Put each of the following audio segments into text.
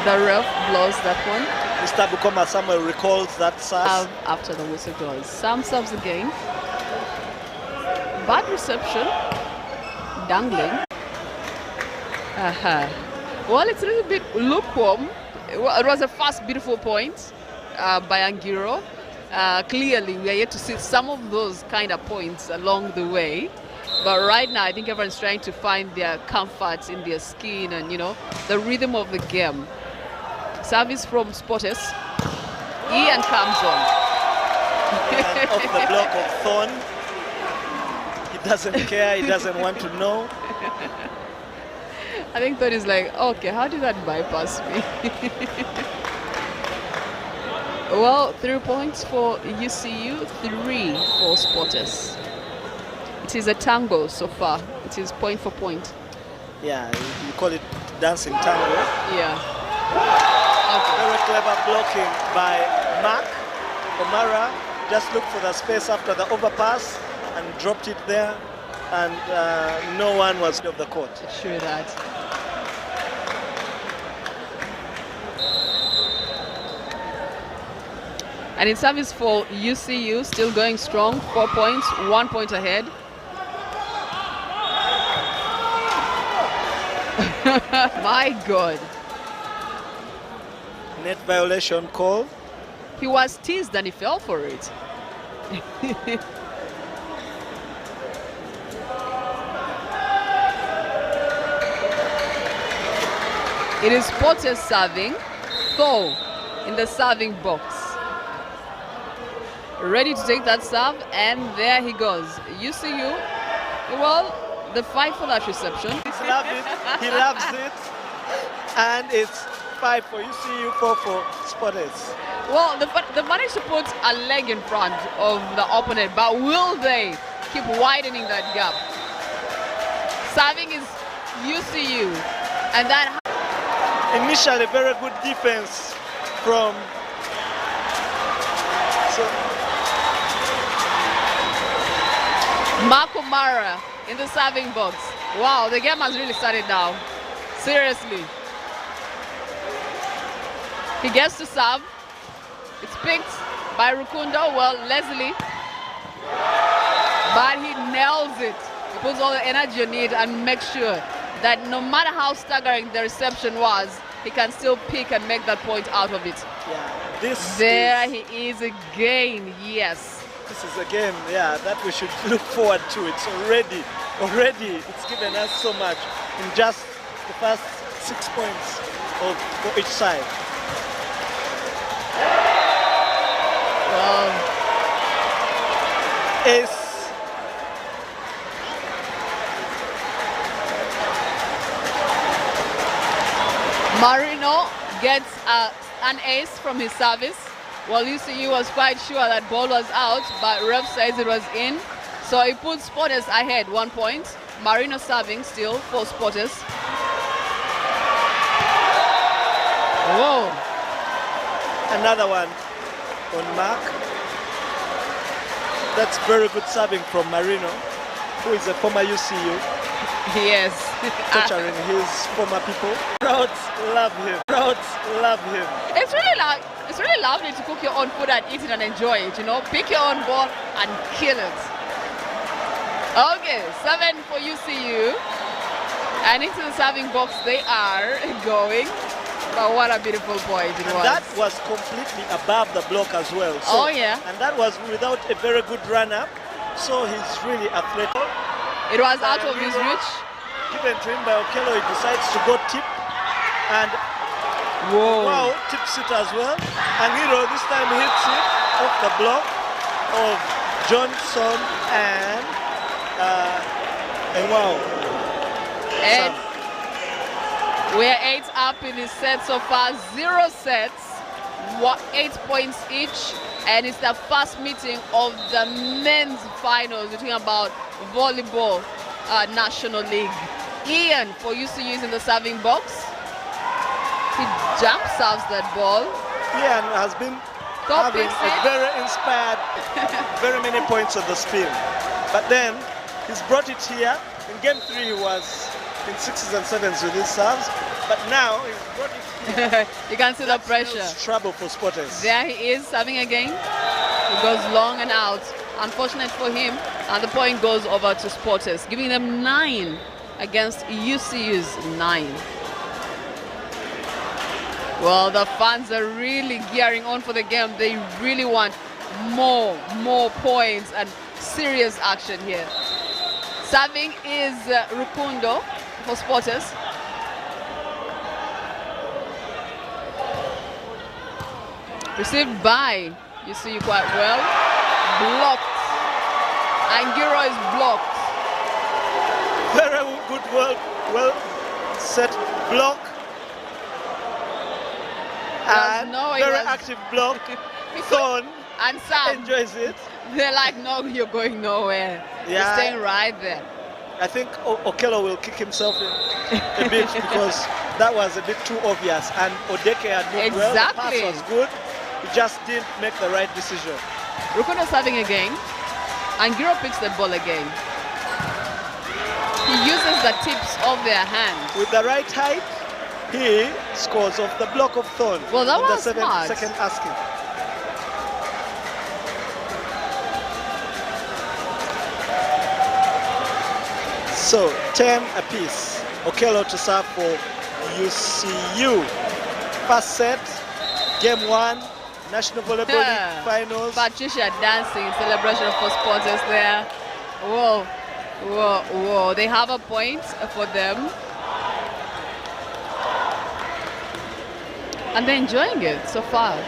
The ref blows that one. Mr. Bukoma Samuel recalls that serve. After the whistle goes. Sam serves again. Bad reception. Dangling. Well, it's a little bit lukewarm. It was a fast, beautiful point by Angiro. Clearly, we are yet to see some of those kind of points along the way. But right now, I think everyone's trying to find their comfort in their skin and, you know, the rhythm of the game. Service from Sportes. Ian comes on. And off the block of Thorn. He doesn't care. He doesn't want to know. I think Thorn is like, okay, how did that bypass me? Well, 3 points for UCU, 3 for Sportes. It is a tango so far. It is point for point. Yeah, you call it dancing tango. Yeah. Very clever blocking by Mark. Omara just looked for the space after the overpass and dropped it there. And no one was of the court. Sure that. And in service for UCU, still going strong, 4 points, 1 point ahead. My God. Net violation call. He was teased and he fell for it. It is Porter serving, Thor in the serving box. Ready to take that serve, and there he goes. UCU, well, the fight for that reception. He loves it, he loves it, and it's 5 for UCU, 4 for Sportes. Well, they managed to put a leg in front of the opponent, but will they keep widening that gap? Serving is UCU, and that initially very good defense from Marco Mara in the serving box. Wow, the game has really started now. Seriously. He gets to serve. It's picked by Rukundo. Well, Leslie. But he nails it. He puts all the energy on it and makes sure that no matter how staggering the reception was, he can still pick and make that point out of it. Yeah, he is again, yes. This is a game, yeah, that we should look forward to. It's already, it's given us so much in just the first 6 points for each side. Ace. Marino gets an ace from his service. Well, UCU was quite sure that ball was out, but ref says it was in. So he puts Sportes ahead 1 point. Marino serving still for Sportes. Whoa. Another one on Mark. That's very good serving from Marino, who is a former UCU. Yes. Torturing his former people. Crowds love him. Crowds love him. It's really lovely to cook your own food and eat it and enjoy it, you know. Pick your own ball and kill it. Okay, 7 for UCU. And into the serving box they are going. But what a beautiful point it was. That was completely above the block as well. So, oh yeah. And that was without a very good run-up. So he's really athletic. It was out of his reach. Given to him by Okello, he decides to go tip. And wow, tips it as well. And Hero this time hits it off the block of Johnson and wow. And we're 8 up in this set so far, 0 sets, 8 points each, and it's the first meeting of the men's finals. We're talking about volleyball National League. Ian for UCU is in the serving box. He jump serves that ball. Ian has been having a very inspired, very many points on the spin. But then he's brought it here. In game 3 he was in 6s and 7s with his serves. But now he's got it. You can see the That pressure. spells trouble for Spotters. There he is serving again. He goes long and out. Unfortunate for him. And the point goes over to Spotters, giving them 9 against UCU's 9. Well, the fans are really gearing on for the game. They really want more points and serious action here. Serving is Rukundo for Spotters. Received by UCU quite well. Blocked. Angiro is blocked. Very good, well set block. And very active block. Thorn And Sam enjoys it. They're like, no, you're going nowhere. You're staying right there. I think Okello will kick himself a bit because that was a bit too obvious. And Odeke had moved well. The pass was good. He just didn't make the right decision. Rukundo serving again. Angiro picks the ball again. He uses the tips of their hands. With the right height, he scores off the block of Thorn. Well, that was the smart. second asking. So 10 apiece. Okello to serve for UCU. First set, game 1, National Volleyball League finals. Patricia dancing in celebration for Spotters there. Whoa, whoa, whoa. They have a point for them. And they're enjoying it so far.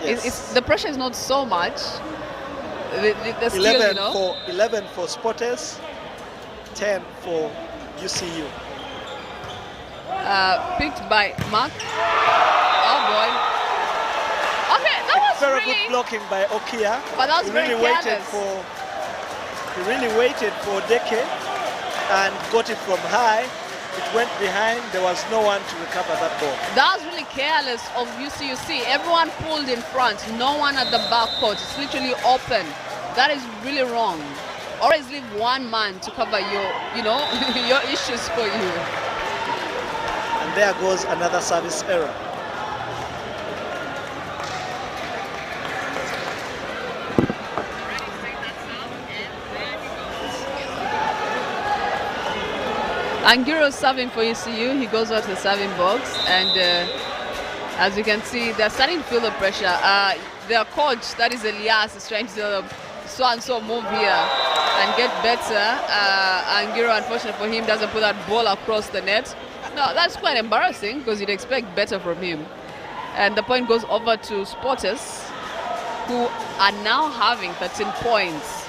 Yes. The pressure is not so much. The skill, 11 you know. 11 for Spotters, 10 for UCU. Picked by Mark. Oh boy. Okay, that was very really good blocking by Okia. But that was he very really waited careless. He really waited for Deke and got it from high. It went behind. There was no one to recover that ball. That was really careless of UCUC. Everyone pulled in front. No one at the back court. It's literally open. That is really wrong. Always leave one man to cover your, your issues for you. And there goes another service error. Angiro serving for UCU. He goes out to the serving box, and as you can see, they're starting to feel the pressure. Their coach, that is Elias, is trying to tell them, so and so move here and get better. Angiro, unfortunately for him, doesn't put that ball across the net. No, that's quite embarrassing because you'd expect better from him. And the point goes over to Spotters, who are now having 13 points.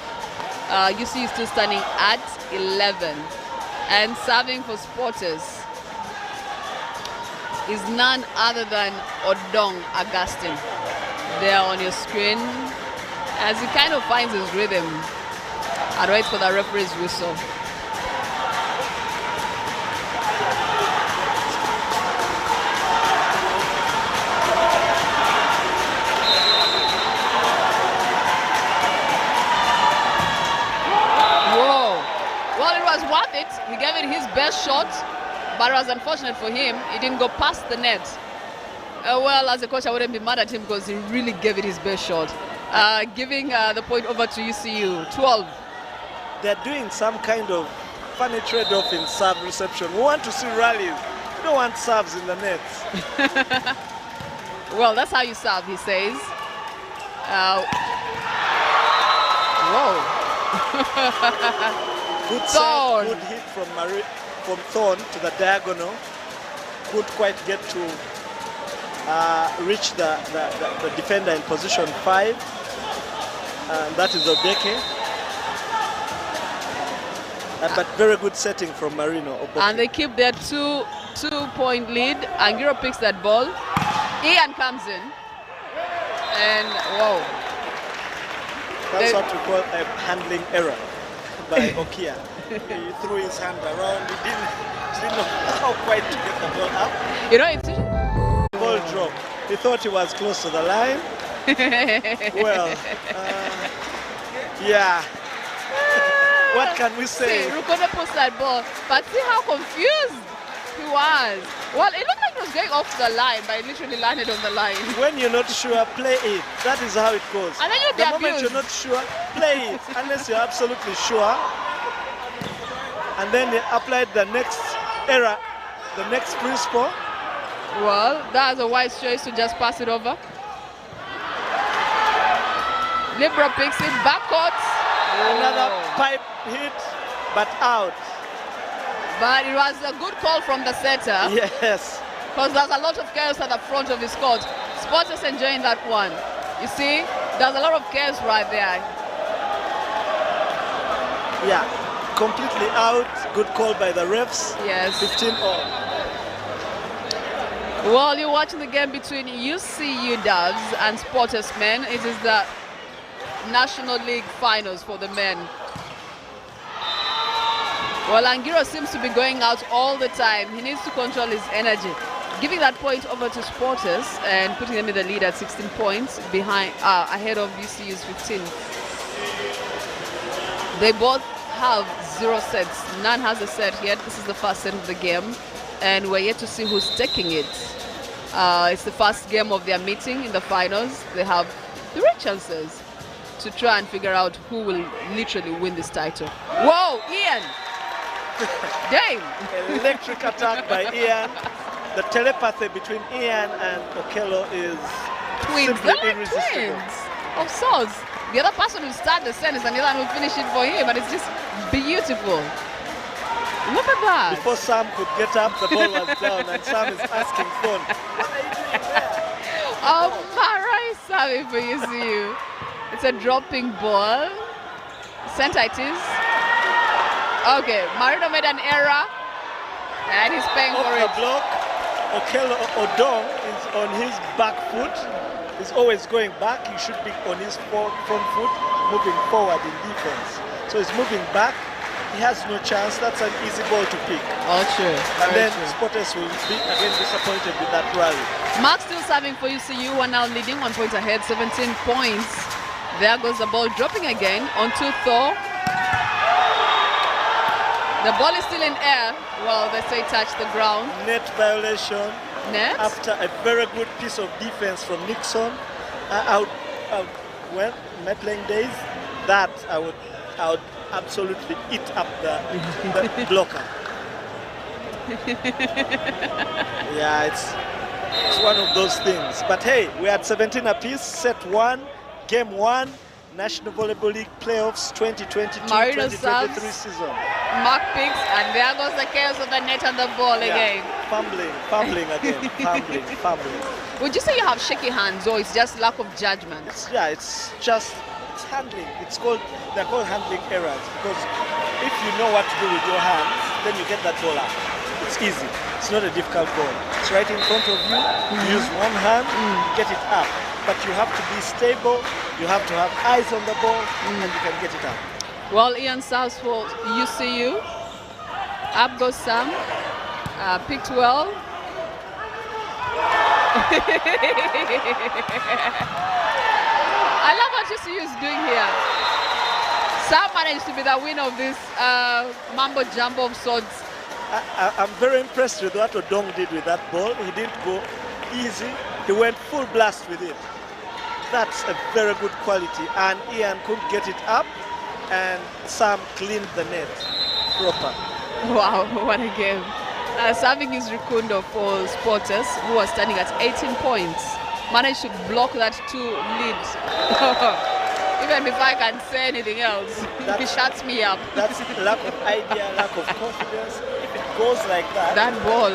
UCU is still standing at 11. And serving for Spotters is none other than Odong Augustine. There on your screen, as he kind of finds his rhythm and waits for the referee's whistle. Worth it. He gave it his best shot, but it was unfortunate for him. He didn't go past the net. Well, as a coach, I wouldn't be mad at him because he really gave it his best shot. Giving the point over to UCU, 12. They're doing some kind of funny trade-off in serve reception. We want to see rallies. We don't want serves in the nets. Well, that's how you serve, he says. Whoa. Good save, good hit from Thorn to the diagonal. Could quite get to reach the defender in position 5. And that is Odeke. But very good setting from Marino. Oboke. And they keep their two-point lead. Angiro picks that ball. Ian comes in. And whoa. That's what we call a handling error by Okia. He threw his hand around. He didn't know how quite to get the ball up. It's ball drop. He thought he was close to the line. Well, yeah. What can we say? See, Rukundo puts that ball, but see how confused he was. Well, it looked like he was going off the line, but it literally landed on the line. When you're not sure, play it. That is how it goes. And then you'll be the moment abused. you're not sure, play it. Unless you're absolutely sure. And then they applied the next error, the next principle. Well, that was a wise choice to just pass it over. Libra picks it, backcourt. Another pipe hit, but out. But it was a good call from the setter. Yes. Because there's a lot of chaos at the front of his court. Sports is enjoying that one. You see, there's a lot of chaos right there. Yeah, completely out. Good call by the refs. Yes. 15 all. Well, you're watching the game between UCU Doves and Sporters Men. It is the National League Finals for the men. Well, Angiro seems to be going out all the time. He needs to control his energy. Giving that point over to Sporters and putting them in the lead at 16 points behind, ahead of UCU's 15. They both have 0 sets. None has a set yet. This is the first set of the game, and we're yet to see who's taking it. It's the first game of their meeting in the finals. They have 3 chances to try and figure out who will literally win this title. Whoa, Ian! Damn! Electric attack by Ian. The telepathy between Ian and Okello is Twins. simply They're like irresistible. twins of sorts. The other person will start the sentence and the other one will finish it for him, but it's just beautiful. Look at that. Before Sam could get up, the ball was down, and Sam is asking phone, what are you doing there? Oh, Mara is serving for UCU. It's a dropping ball. Center it is. Okay, Marino made an error, and he's paying Off for the it. block, Okello Odong is on his back foot. He's always going back. He should be on his front foot, moving forward in defense. So he's moving back. He has no chance. That's an easy ball to pick. Oh, true. And then Sporters will be again disappointed with that rally. Mark still serving for UCU, one now leading 1 point ahead, 17 points. There goes the ball dropping again onto Thor. The ball is still in air. Well, they say touch the ground. Net violation. Net? After a very good piece of defense from Nixon. Well, in my playing days, that I would absolutely eat up the blocker. Yeah, it's one of those things. But hey, we had 17 apiece, set 1, game 1, National Volleyball League Playoffs 2022-2023 season. Mark picks, and there goes the chaos of the net and the ball again. Fumbling again, fumbling. Would you say you have shaky hands, or it's just lack of judgment? It's handling. They're called handling errors, because if you know what to do with your hands, then you get that ball up. It's easy. It's not a difficult ball. It's right in front of you. Use one hand, get it up. But you have to be stable. You have to have eyes on the ball, and you can get it up. Well, Ian serves for UCU. Up goes Sam. Picked well. I love what UCU is doing here. Sam managed to be the winner of this mambo jumbo of sorts. I'm very impressed with what Odong did with that ball. He didn't go easy. He went full blast with it. That's a very good quality. And Ian couldn't get it up, and Sam cleaned the net proper. Wow, what a game. Serving is Rukundo for Sporters, who are standing at 18 points. Managed to block that 2 lead. Even before I can say anything else, he shuts me up. That's lack of idea, lack of confidence. If it goes like that. That ball,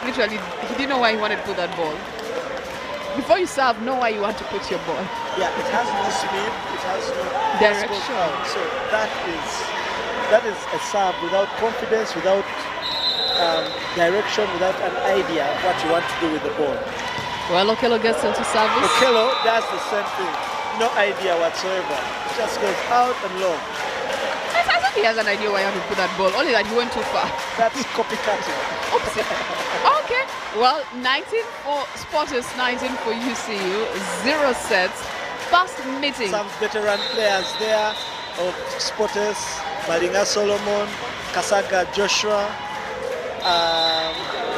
literally, he didn't know where he wanted to put that ball. Before you serve, know where you want to put your ball. Yeah, it has no speed, it has no direction. So that is a serve without confidence, without direction, without an idea of what you want to do with the ball. Well, Okello gets into service. Okello does the same thing. No idea whatsoever. It just goes out and long. I think he has an idea why he had to put that ball, only that he went too far. That's copycatting. Oopsie. Okay, well, 19 for Sporters, 19 for UCU, 0 sets. First meeting. Some veteran players there of Sporters, Maringa Solomon, Kasaga Joshua,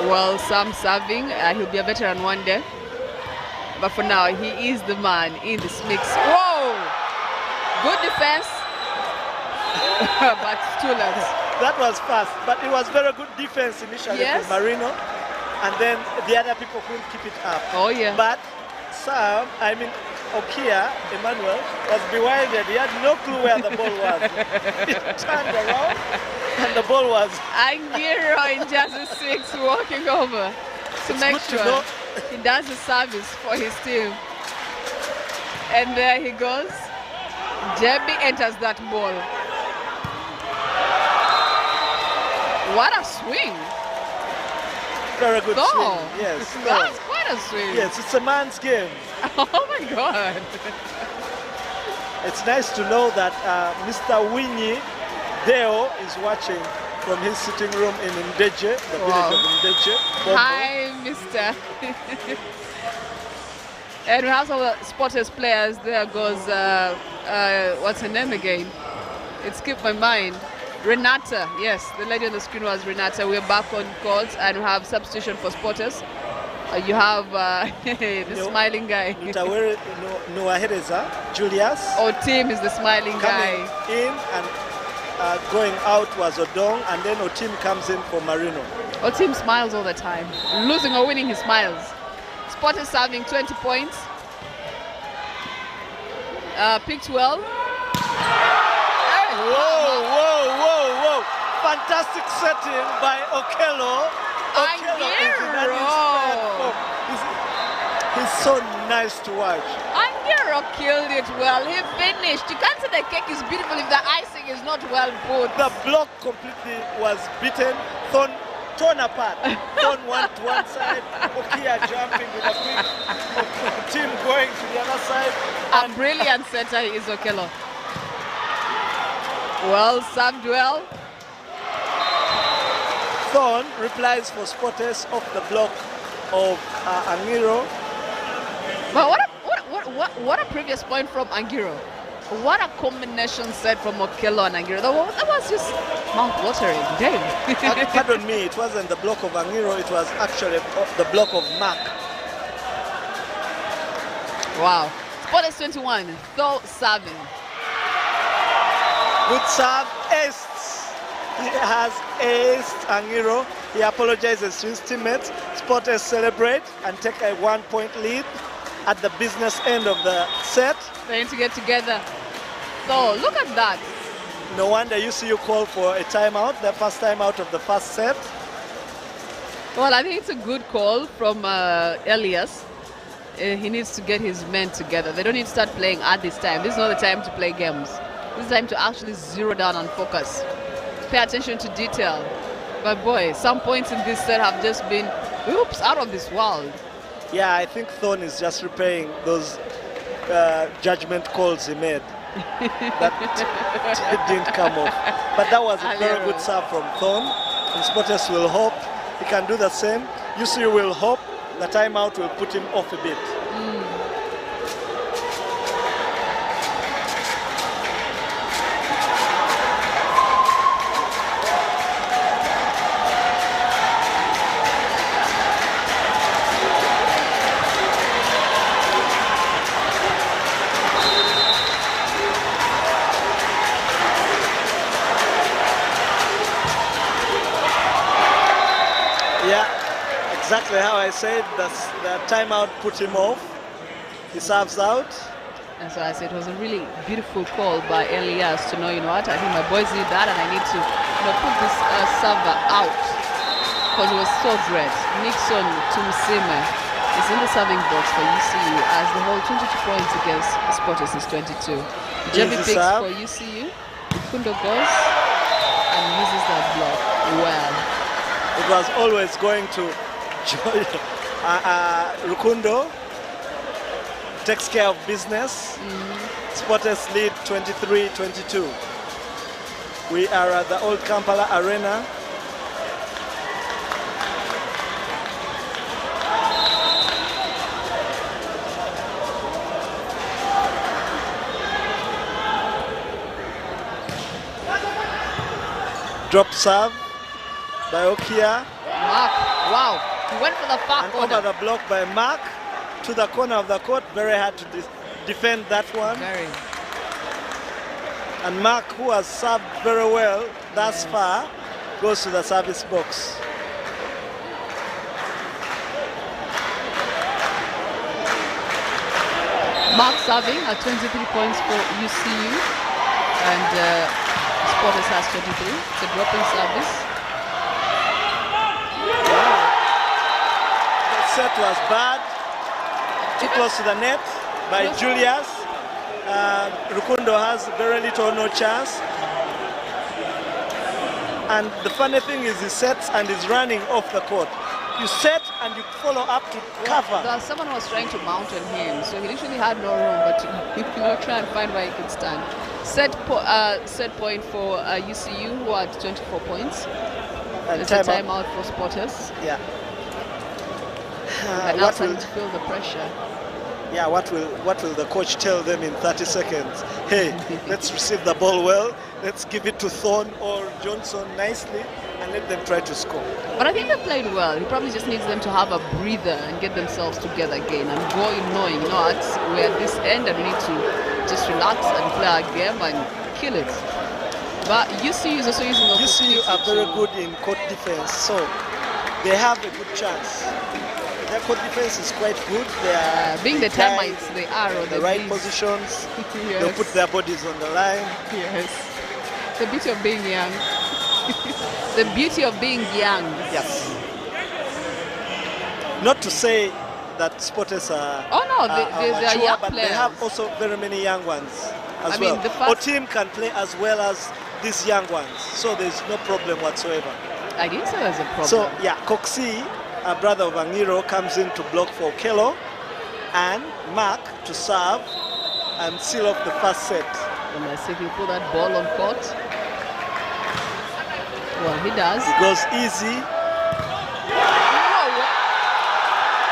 Well, Sam serving. He'll be a veteran one day. But for now, he is the man in this mix. Whoa! Good defense. But too late. That was fast, but it was very good defense initially from Marino. And then the other people couldn't keep it up. Oh, yeah. But Sam, Okia, Emmanuel, was bewildered. He had no clue where the ball was. He turned around and the ball was... Angiro in jersey 6 walking over to make sure he does the service for his team. And there he goes. Jebby enters that ball. What a swing. Very good swing. Yes. That's quite a swing. Yes, it's a man's game. Oh my God. It's nice to know that Mr. Winnie Deo is watching from his sitting room in Ndeje, the village of Ndeje. Hi, Mr. And we have some Spotters players. There goes, what's her name again? It skipped my mind. Renata, yes, the lady on the screen was Renata. We're back on court and we have substitution for Spotters. You have the smiling guy. Nuahereza, Julius. Otim is the smiling guy. In and going out was Odong, and then Otim comes in for Marino. Otim smiles all the time. Losing or winning, he smiles. Spotters serving 20 points. Picked well. Whoa. Fantastic setting by Okello. Okello is in he's so nice to watch. Angiro killed it well. He finished. You can't say the cake is beautiful if the icing is not well put. The block completely was beaten, torn apart. Thrown one to one side, Okia jumping with a quick team going to the other side. A brilliant setter is Okello. Well served well. Thorn replies for Spotters off the block of Angiro. But what a previous point from Angiro. What a combination set from Okello and Angiro. That was just mouth-watering. Damn. Pardon me, it wasn't the block of Angiro, it was actually the block of Mark. Wow. Spotters 21, Thor serving. Good serve, aced. He has aced Angiro. He apologizes to his teammates. Spotters celebrate and take a 1-point lead at the business end of the set. They need to get together. So look at that. No wonder UCU called for a timeout, the first timeout of the first set. Well, I think it's a good call from Elias. He needs to get his men together. They don't need to start playing at this time. This is not the time to play games. This is time to actually zero down and focus. Pay attention to detail. But boy, some points in this set have just been, oops, out of this world. Yeah, I think Thorn is just repaying those judgment calls he made. That didn't come off. But that was a very good serve from Thorn. And Spotters will hope he can do the same. UCU will hope the timeout will put him off a bit. Exactly how I said, the timeout put him off. He serves out. And so I said it was a really beautiful call by Elias to know, you know what, I think my boys need that and I need to put this server out because it was so great. Nixon Tumsime is in the serving box for UCU as the whole 22 points against Spotters is 22. Jebby picks for UCU. Kundo goes and uses that block well. It was always going to Rukundo takes care of business. Spotters lead 23-22. We are at the old Kampala Arena. Drop serve by Okia. Mark, wow, he went for the far And corner. over the block by Mark to the corner of the court. Very hard to defend that one. Very. And Mark, who has served very well thus far, goes to the service box. Mark serving at 23 points for UCU, and Sporters has 23. It's a dropping service. The set was bad. Too close to the net by Julius. Rukundo has very little or no chance. And the funny thing is he sets and is running off the court. You set and you follow up to cover. Someone was trying to mount on him, so he literally had no room but to try and find where he could stand. Set point for UCU, who had 24 points. And It's a timeout for Sporters. Yeah. And now starting to feel the pressure. Yeah, what will the coach tell them in 30 seconds? Hey, let's receive the ball well. Let's give it to Thorne or Johnson nicely and let them try to score. But I think they played well. He probably just needs them to have a breather and get themselves together again and go in knowing, we're at this end and we need to just relax and play our game and kill it. But UCU is also using the UCU are very good in court defense, so they have a good chance. Their court defense is quite good. They are being the termites they are on the right positions. Yes. They'll put their bodies on the line. Yes. The beauty of being young. The beauty of being young. Yes. Not to say that Sporters are, they are mature, young but players. they have also very many young ones as well. Our team can play as well as these young ones, so there's no problem whatsoever. I didn't say there's a problem. So yeah, Coxie, a brother of Angiro, comes in to block for Okello, and Mark to serve and seal off the first set. And let's see if he put that ball on court. Well, he does. It goes easy.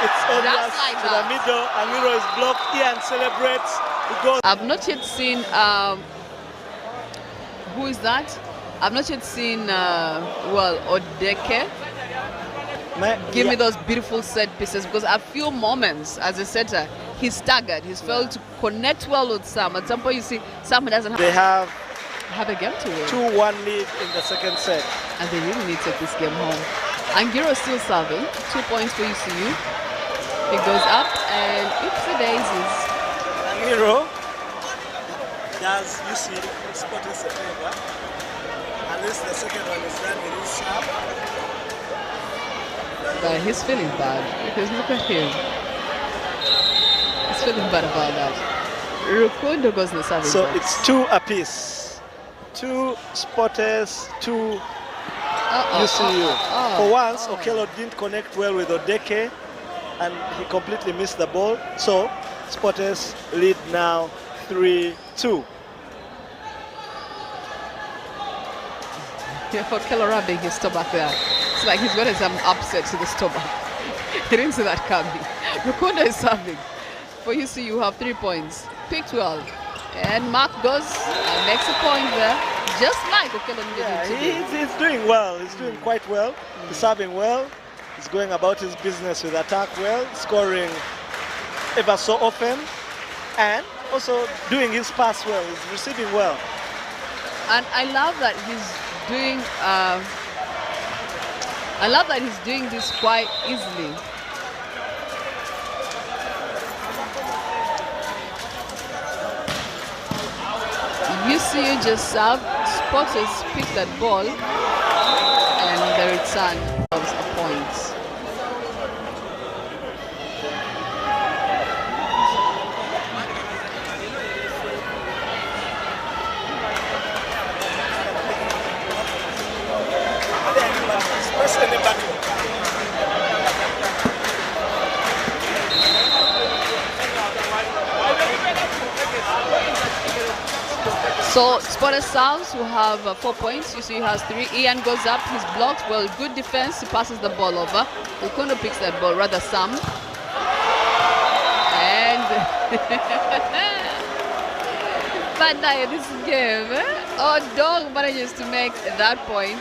It's obvious like to the middle. Angiro is blocked. Ian celebrates. He goes. I've not yet seen. Who is that? I've not yet seen. Odeke. Give me those beautiful set pieces, because a few moments as a setter, he's staggered. He's failed to connect well with Sam. At some point, you see Sam doesn't have a game to win. 2-1 lead in the second set. And they really need to take this game home. Angiro is still serving. 2 points for UCU. He goes up and oopsie daisies. Angiro does UCU Sporters a favor. At least the second one is done with his serve. But he's feeling bad because look at him. He's feeling bad about that. Rukundo goes in the service. So it's 2 apiece. 2 Sporters, 2 UCU. For once, Okello didn't connect well with Odeke and he completely missed the ball. So Sporters lead now 3-2. Okello rubbing his stomach there. It's like he's got some upset to the stomach. He didn't see that coming. Rukundo is serving. For UCU, you have 3 points. Pick 12. And Mark goes and makes a point there. Just like Okello needed to do. He's doing well. He's doing quite well. He's serving well. He's going about his business with attack well, scoring ever so often, and also doing his pass well. He's receiving well. And I love that he's doing this quite easily. UCU just served, Sporters picked that ball, and the return was a point. So Sporters serves, who have 4 points. UCU has 3. Ian goes up, he's blocked. Well, good defense. He passes the ball over. Rukundo picks that ball, rather Sam. And but now this game, Dog manages to make that point.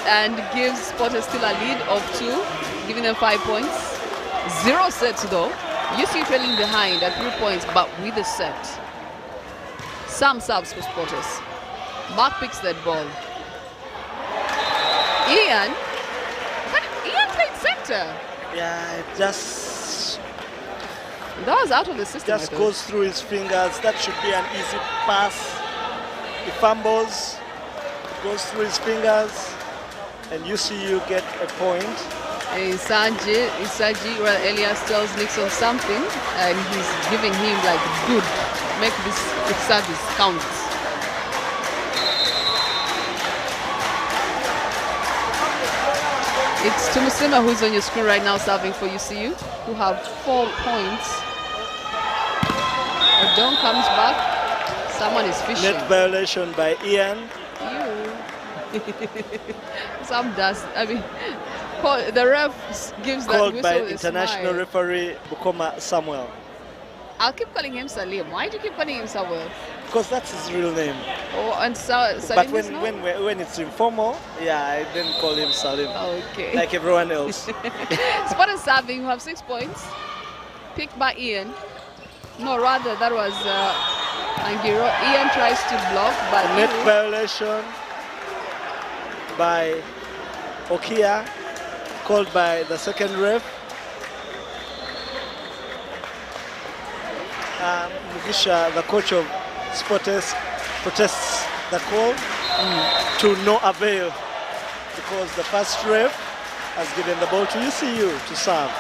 and gives Spotters still a lead of 2, giving them 5 points. 0 sets though. UCU trailing behind at 3 points, but with a set. Sam serves for Spotters. Mark picks that ball. Ian played center. Yeah, it just That was out of the system. just goes through his fingers. That should be an easy pass. He fumbles, goes through his fingers, and UCU get a point. Isaji, well, Elias tells Nixon something, and he's giving him like, good, make this service count. It's Tumusima who's on your screen right now serving for UCU, who have 4 points. Odong comes back. Someone is fishing. Net violation by Ian. Some does. I mean, the ref gives that Called whistle by a international smile. referee Bukoma Samuel. I'll keep calling him Salim. Why do you keep calling him Samuel? Because that's his real name. Oh, and Salim But is not? when it's informal, yeah, I then call him Salim. Okay. Like everyone else. Spotters serving, who have 6 points. Picked by Ian. No, rather that was Angiro. Ian tries to block, but Net violation by Okia, called by the second ref. Mugisha, the coach of Spotters, protests the call to no avail because the first ref has given the ball to UCU to serve.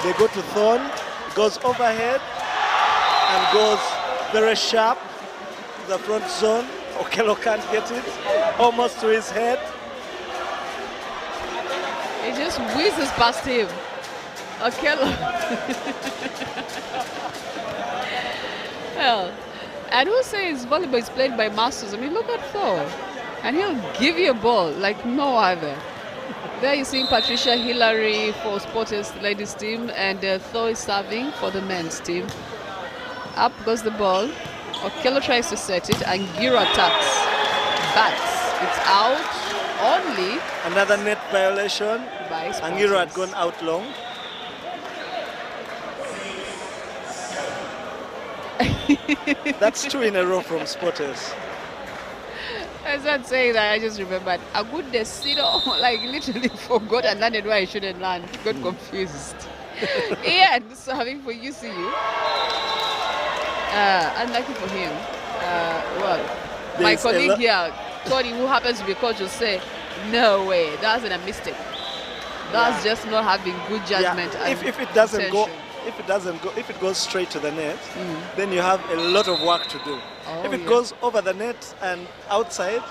They go to Thorn, goes overhead and goes very sharp to the front zone. Okello can't get it, almost to his head. it just whizzes past him. Okello. Well, and who says volleyball is played by masters? I mean, look at Thor. And he'll give you a ball like no other. There you see Patricia Hillary for Spotters ladies team, and Thor is serving for the men's team. Up goes the ball. Okello tries to set it, and Giro attacks. But it's out only Another net violation. by Spotters. Angiro had gone out long. That's 2 in a row from Spotters. As I'm saying that, I just remembered a good Desito, like literally forgot and landed where I shouldn't land. Got confused. Ian serving for UCU. Unlucky for him. Well, my There's a colleague lot- here, Tony, who happens to be coach, will say, no way, that's a mistake. That's just not having good judgment. Yeah, and if it doesn't go, intention. if it goes straight to the net, then you have a lot of work to do. Oh, if it yeah. goes over the net and outside,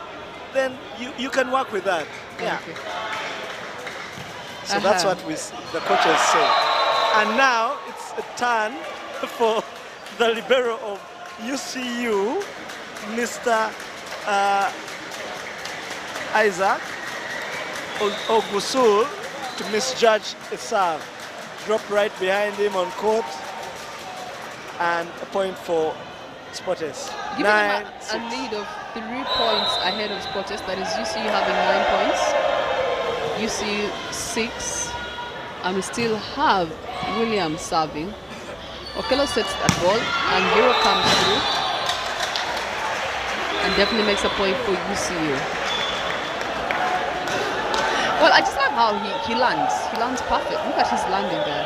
then you can work with that. Yeah. Okay. So that's what the coaches say. And now it's a turn for the libero of UCU, Mr. Isaac Ogusul, to misjudge a serve. Drop right behind him on court, and a point for Spotters. Giving them a lead of 3 points ahead of Spotters. That is UCU having 9 points. UCU 6. And we still have Williams serving. Okello sets that ball, and Hero comes through and definitely makes a point for UCU. Well, I just love how he lands. He lands perfect. Look at his landing there.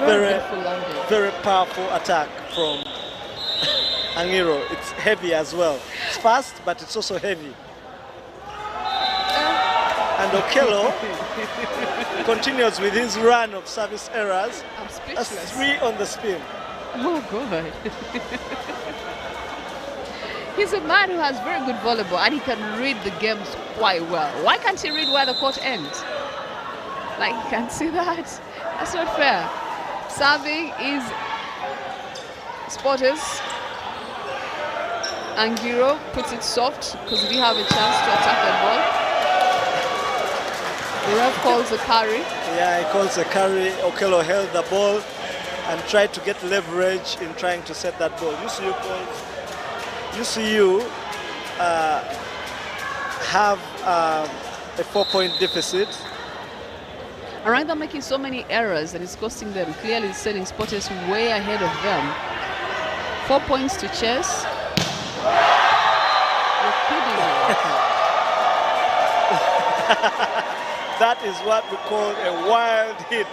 Very beautiful landing. Very powerful attack from Angiro. It's heavy as well. It's fast, but it's also heavy. And Okello continues with his run of service errors. I'm That's speechless. 3 on the spin. Oh, God. He's a man who has very good volleyball, and he can read the games quite well. Why can't he read where the court ends? Like, you can't see that? That's not fair. Serving is Spotters. Angiro puts it soft because he didn't have a chance to attack that ball. The ref calls a carry. Yeah, he calls a carry. Okello held the ball and tried to get leverage in trying to set that ball. UCU have a 4-point deficit. And right, they're making so many errors and it's costing them. Clearly setting Sporters way ahead of them. 4 points to Chess. You're kidding me. That is what we call a wild hit,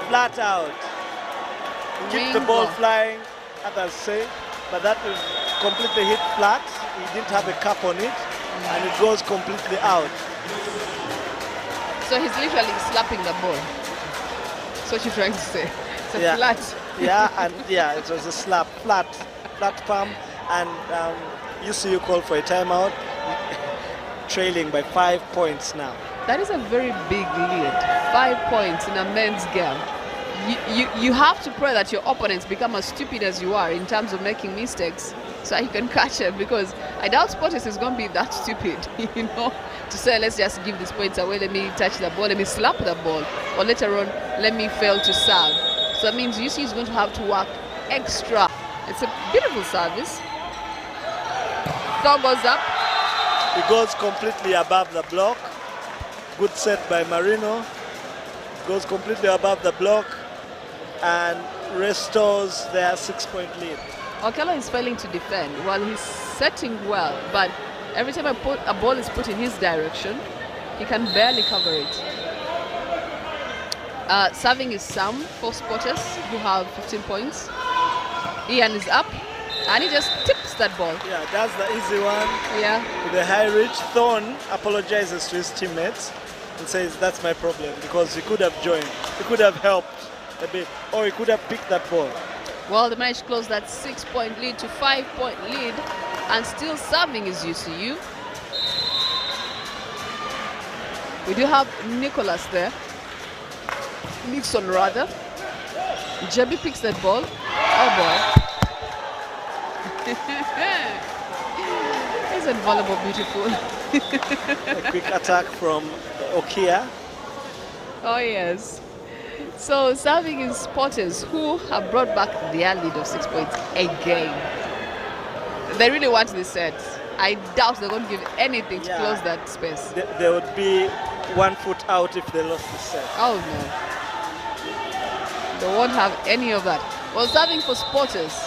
flat out. Keep the ball flying, others say, but that is completely hit flat. He didn't have a cap on it, and it goes completely out. So he's literally slapping the ball. That's what you're trying to say. It's a flat. Yeah, it was a slap, flat palm, and UCU called for a timeout, trailing by 5 points now. That is a very big lead. 5 points in a men's game. You have to pray that your opponents become as stupid as you are in terms of making mistakes so you can catch them, because I doubt Sporters is going to be that stupid, you know, to say, let's just give these points away, let me touch the ball, let me slap the ball, or later on, let me fail to serve. So that means UC is going to have to work extra. It's a beautiful service. Throw goes up. It goes completely above the block. Good set by Marino. Goes completely above the block and restores their 6-point lead. Okello is failing to defend while he's setting well, but every time a ball is put in his direction, he can barely cover it. Serving is Sam for Sporters, who have 15 points. Ian is up, and he just tips that ball. Yeah, that's the easy one. Yeah. With a high reach. Thorne apologizes to his teammates and says, that's my problem, because he could have joined. He could have helped a bit, or he could have picked that ball. Well, they managed to close that 6-point lead to 5-point lead, and still serving is UCU. We do have Nicholas there. Nixon, rather. Jebi picks that ball. Oh, boy. Isn't volleyball beautiful? A quick attack from Okia. Oh, yes. So serving is Sporters, who have brought back their lead of 6 points again. They really want this set. I doubt they're going to give anything to close that space. They would be 1 foot out if they lost this set. Oh, no. They won't have any of that. Well, serving for Sporters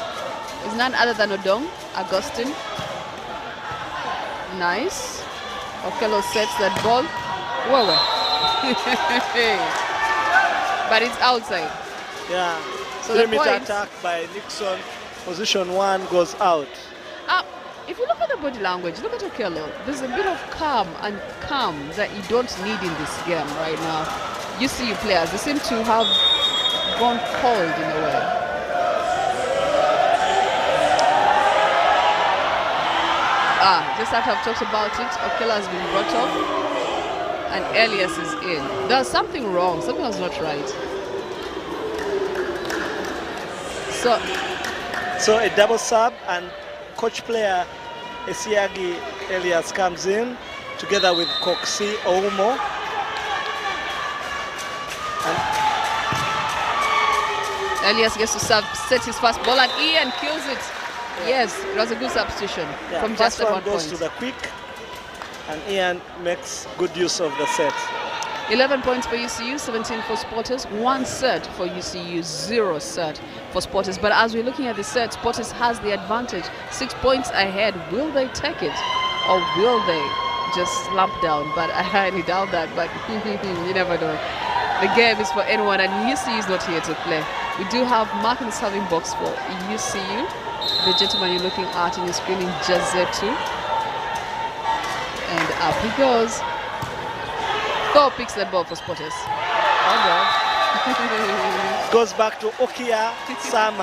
is none other than Odong, Augustine. Nice. Okello sets that ball. Whoa. But it's outside. Yeah. So the limit point, attack by Nixon. Position 1 goes out. If you look at the body language, look at Okello. There's a bit of calm that you don't need in this game right now. UCU players, they seem to have gone cold in a way. Just after I've talked about it, Okello has been brought off and Elias is in. There's something wrong. Something was not right. So a double sub, and coach player Esiagi Elias comes in together with Coxie Oumo. And Elias gets to serve, set his first ball, and Ian kills it. Yes, it was a good substitution from just first one 1 goes point. to the quick, and Ian makes good use of the set. 11 points for UCU, 17 for Sporters, 1 set for UCU, 0 set for Sporters. But as we're looking at the set, Sporters has the advantage, 6 points ahead. Will they take it, or will they just slump down? But I highly doubt that, but you never know. The game is for anyone, and UCU is not here to play. We do have Mark in the serving box for UCU. The gentleman you're looking at in your screen in Jazetu. And up he goes. Thor picks that ball for Sporters. Oh, Goes back to Okia. Sam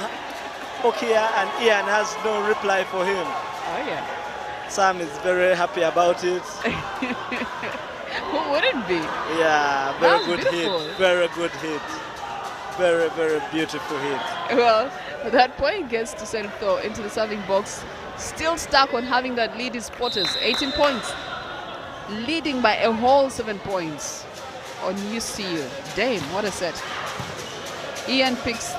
Okia, and Ian has no reply for him. Oh, yeah. Sam is very happy about it. Who wouldn't be? Yeah, very good beautiful. hit. Very good hit. Very, very beautiful hit. Well, that point gets to send Thor into the serving box. Still stuck on having that lead is Sporters. 18 points. Leading by a whole 7 points on UCU. Damn, what a set. Ian picks.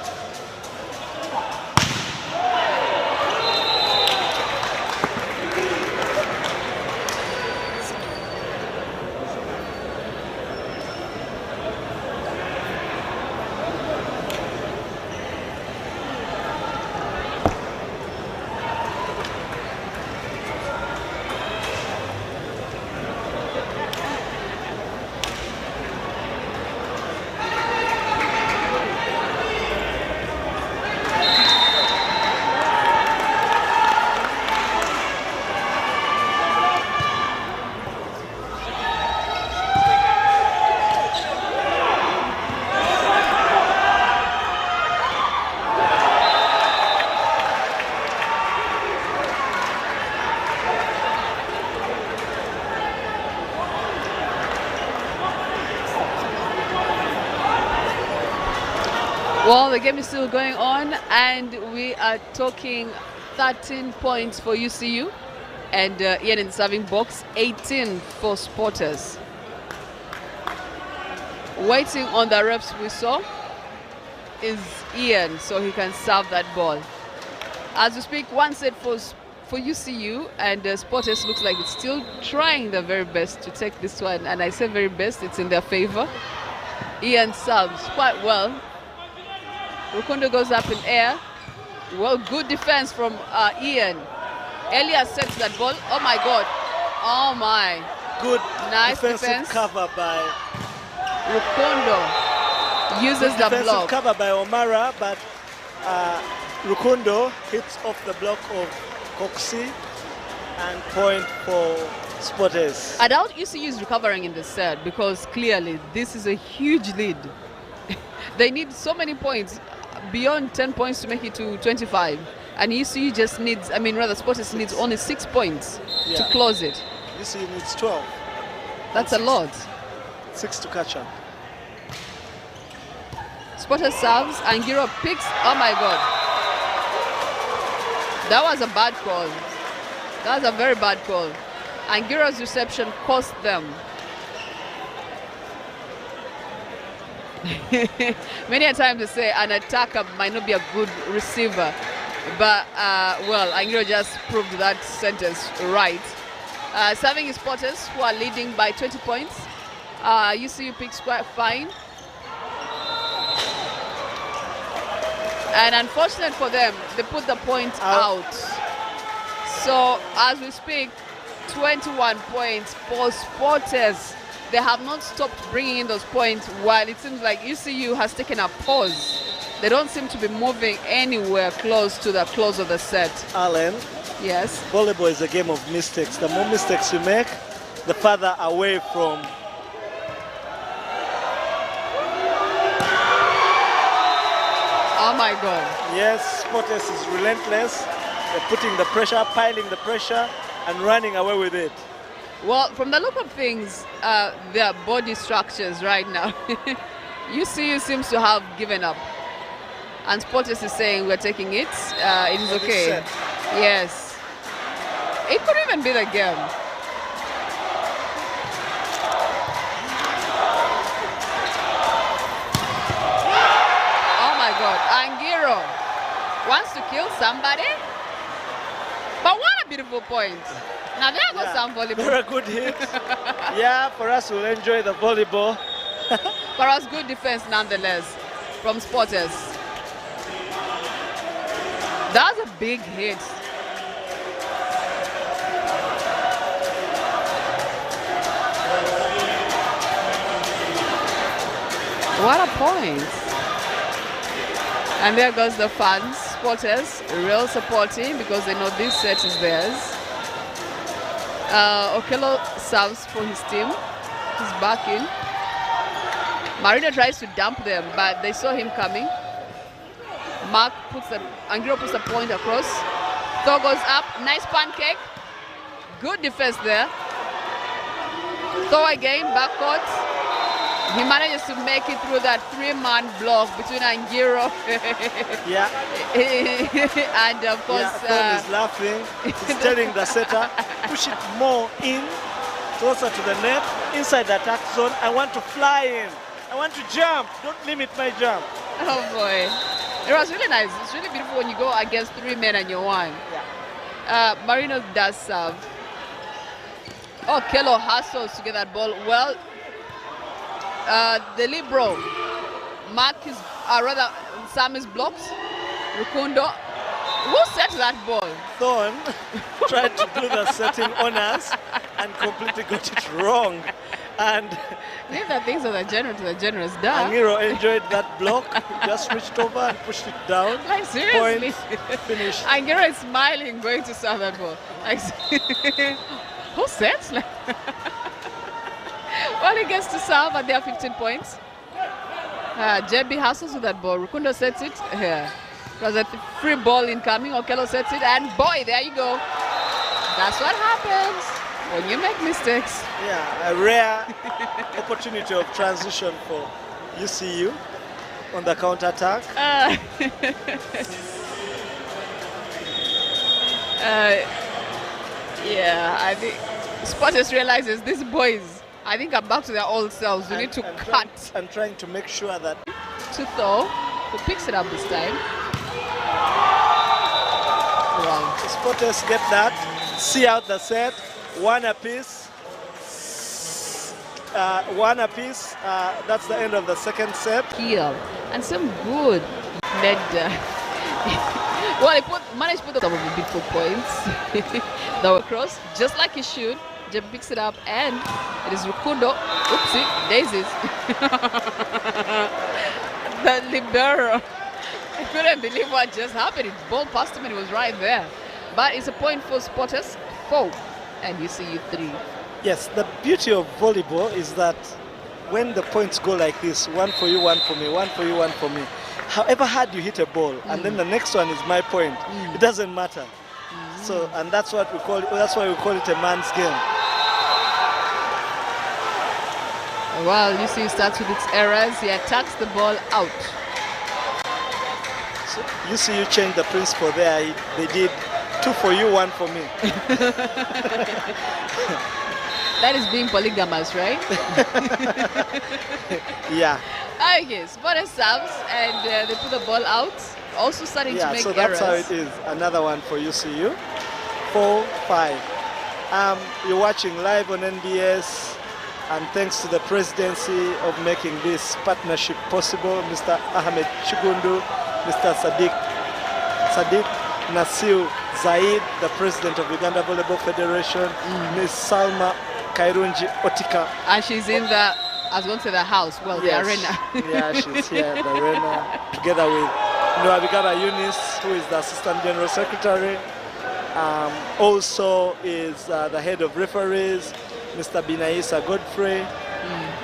Well, the game is still going on, and we are talking 13 points for UCU, and Ian in the serving box, 18 for Sporters. Waiting on the refs we saw is Ian, so he can serve that ball. As we speak, one set for UCU, and Sporters looks like it's still trying their very best to take this one, and I say very best, it's in their favor. Ian serves quite well. Rukundo goes up in air. Well, good defense from Ian. Elias sets that ball. Oh my God. Oh my. Good Nice defensive defense. cover by Rukundo uses the defensive block. cover by Omara, but Rukundo hits off the block of Coxie and point for Sporters. I doubt UCU is recovering in the set because clearly this is a huge lead. They need so many points, beyond 10 points to make it to 25. And UCU just needs, Sporters needs only 6 points to close it. UCU needs 12. That's a lot. 6 to catch up. Sporters serves, Angiro picks. Oh my God. That was a bad call. That was a very bad call. Angiro's reception cost them. Many a time they say an attacker might not be a good receiver, but well, Angiro just proved that sentence right. Serving is Sporters, who are leading by 20 points. UCU picks quite fine. And unfortunate for them, they put the point out. So as we speak, 21 points for Sporters. They have not stopped bringing in those points, while it seems like UCU has taken a pause. They don't seem to be moving anywhere close to the close of the set. Alan, Yes. volleyball is a game of mistakes. The more mistakes you make, the farther away from. Oh my God. Yes, Sporters is relentless. They're putting the pressure, piling the pressure, and running away with it. Well, from the look of things, their body structures right now, UCU seems to have given up. And Sporters is saying we're taking it. It is okay. Yes. It could even be the game. Oh my God. Angiro wants to kill somebody. But what a beautiful point. Now there goes some volleyball. Very good hit. Yeah, for us, we'll enjoy the volleyball. For us, good defense nonetheless from Sporters. That was a big hit. What a point. And there goes the fans. Sporters, real supporting because they know this set is theirs. Okello serves for his team. He's back in. Marino tries to dump them, but they saw him coming. Angiro puts the point across. Thor goes up, nice pancake. Good defense there. Thor again, backcourt. He manages to make it through that 3-man block between Angiro Yeah. and of course Thor is laughing. He's telling the setter, push it more in, closer to the net, inside the attack zone. I want to fly in. I want to jump. Don't limit my jump. oh boy. It was really nice. It's really beautiful when you go against 3 men and you're one. Yeah. Marino does serve. Oh, Kello hustles to get that ball. Well, the libero Sam is blocked. Rukundo, who set that ball? Thorn tried to do the setting honors and completely got it wrong. And Leave the things of the general to the generous. Angiro enjoyed that block. He just reached over and pushed it down. Like seriously. Point finished. Angiro is smiling, going to serve that ball. Like, who sets? Well, he gets to serve, and they are 15 points. JB hustles with that ball. Rukundo sets it here. There's a free ball incoming. Okello sets it, and boy, there you go. That's what happens when you make mistakes. Yeah, a rare opportunity of transition for UCU. on the counter-attack. Yeah, I think Spotters realizes these boys, I think, are back to their old selves. We need to cut. I'm trying to make sure that... To Thor, who picks it up this time. Wow. Spotters get that, see out the set, one apiece. One apiece. That's the end of the second set. Heel. And some good net. Well, he managed to put some of the beautiful points. That were cross, just like he should. Jeb picks it up, and it is Rukundo. Oopsie, daisies. The libero. I couldn't believe what just happened. It ball past him and it was right there. But it's a point for Spotters, 4, and UCU 3. Yes, the beauty of volleyball is that when the points go like this, one for you, one for me, one for you, one for me, however hard you hit a ball, and then the next one is my point, it doesn't matter. So, and that's what we call it, that's why we call it a man's game. Well, UCU starts with its errors. He attacks the ball out. So UCU changed the principle there. They did 2 for you, 1 for me. That is being polygamous, right? Yeah. Okay, Spotters serves and they put the ball out. Also starting to make so errors. that's how it is. Another one for UCU. 4-5. You're watching live on NBS, and thanks to the presidency of making this partnership possible, Mr. Ahmed Chigundu, Mr. Sadiq Nasir Zaid, the president of Uganda Volleyball Federation, Ms. Salma Kairunji Otika. And she's in the, I was going to say the house, well, the arena. Yeah, she's here at the arena, together with Noabigaba Eunice, who is the Assistant General Secretary. Also is the head of referees, Mr. Binaisa Godfrey,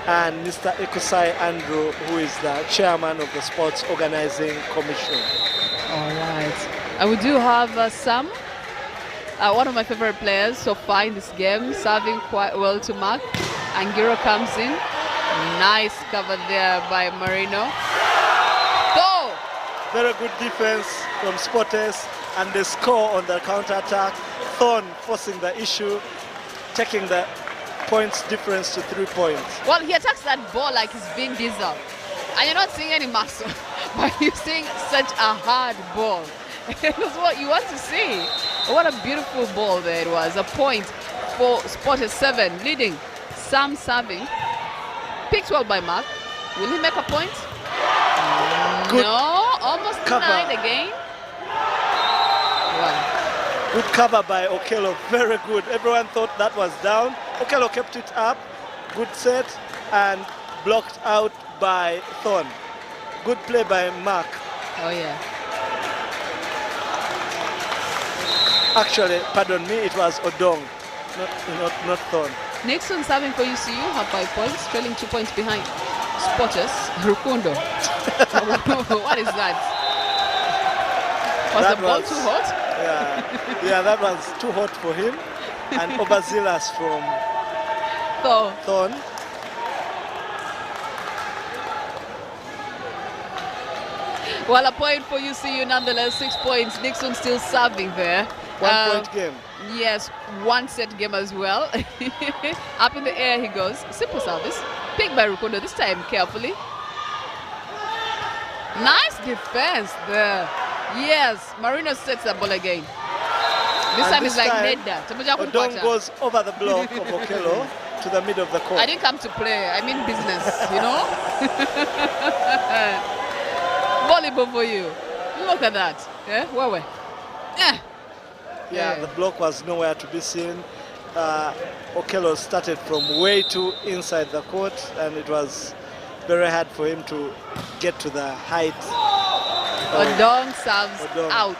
and Mr. Ekusai Andrew, who is the chairman of the Sports Organizing Commission. All right. And we do have Sam, one of my favorite players so far in this game, serving quite well to Mark. Angiro comes in. Nice cover there by Marino. Go! Very good defense from Spotters, and they score on the counter-attack. Thorn forcing the issue, taking the points difference to 3 points. Well, he attacks that ball like he's Vin Diesel. And you're not seeing any muscle, but you're seeing such a hard ball. That's what you want to see. What a beautiful ball there it was. A point for Spotters 7, leading. Sam serving. Picked well by Mark. Will he make a point? Good no, almost denied again. Wow. Good cover by Okello, very good. Everyone thought that was down. Okello kept it up. Good set and blocked out by Thorn. Good play by Mark. Oh yeah. Actually, pardon me, it was Odong, not Thorn. Nixon serving for UCU, have 5 points, trailing 2 points behind Spotters. Rukundo. What is that? Was the ball too hot? Yeah, that was too hot for him. And Obazilas from Thorn. Well, a point for UCU nonetheless, 6 points. Nixon still serving there. 1 point game. Yes, 1 set game as well. Up in the air he goes. Simple service. Picked by Rukundo, this time carefully. Nice defense there. Yes, Marino sets the ball again. This time it's like Nedda. Odong goes over the block of Okello to the middle of the court. I didn't come to play, I mean business, you know? Volleyball for you. Look at that. Yeah, where? Yeah, the block was nowhere to be seen. Okello started from way too inside the court, and it was very hard for him to get to the height. Odong serves out.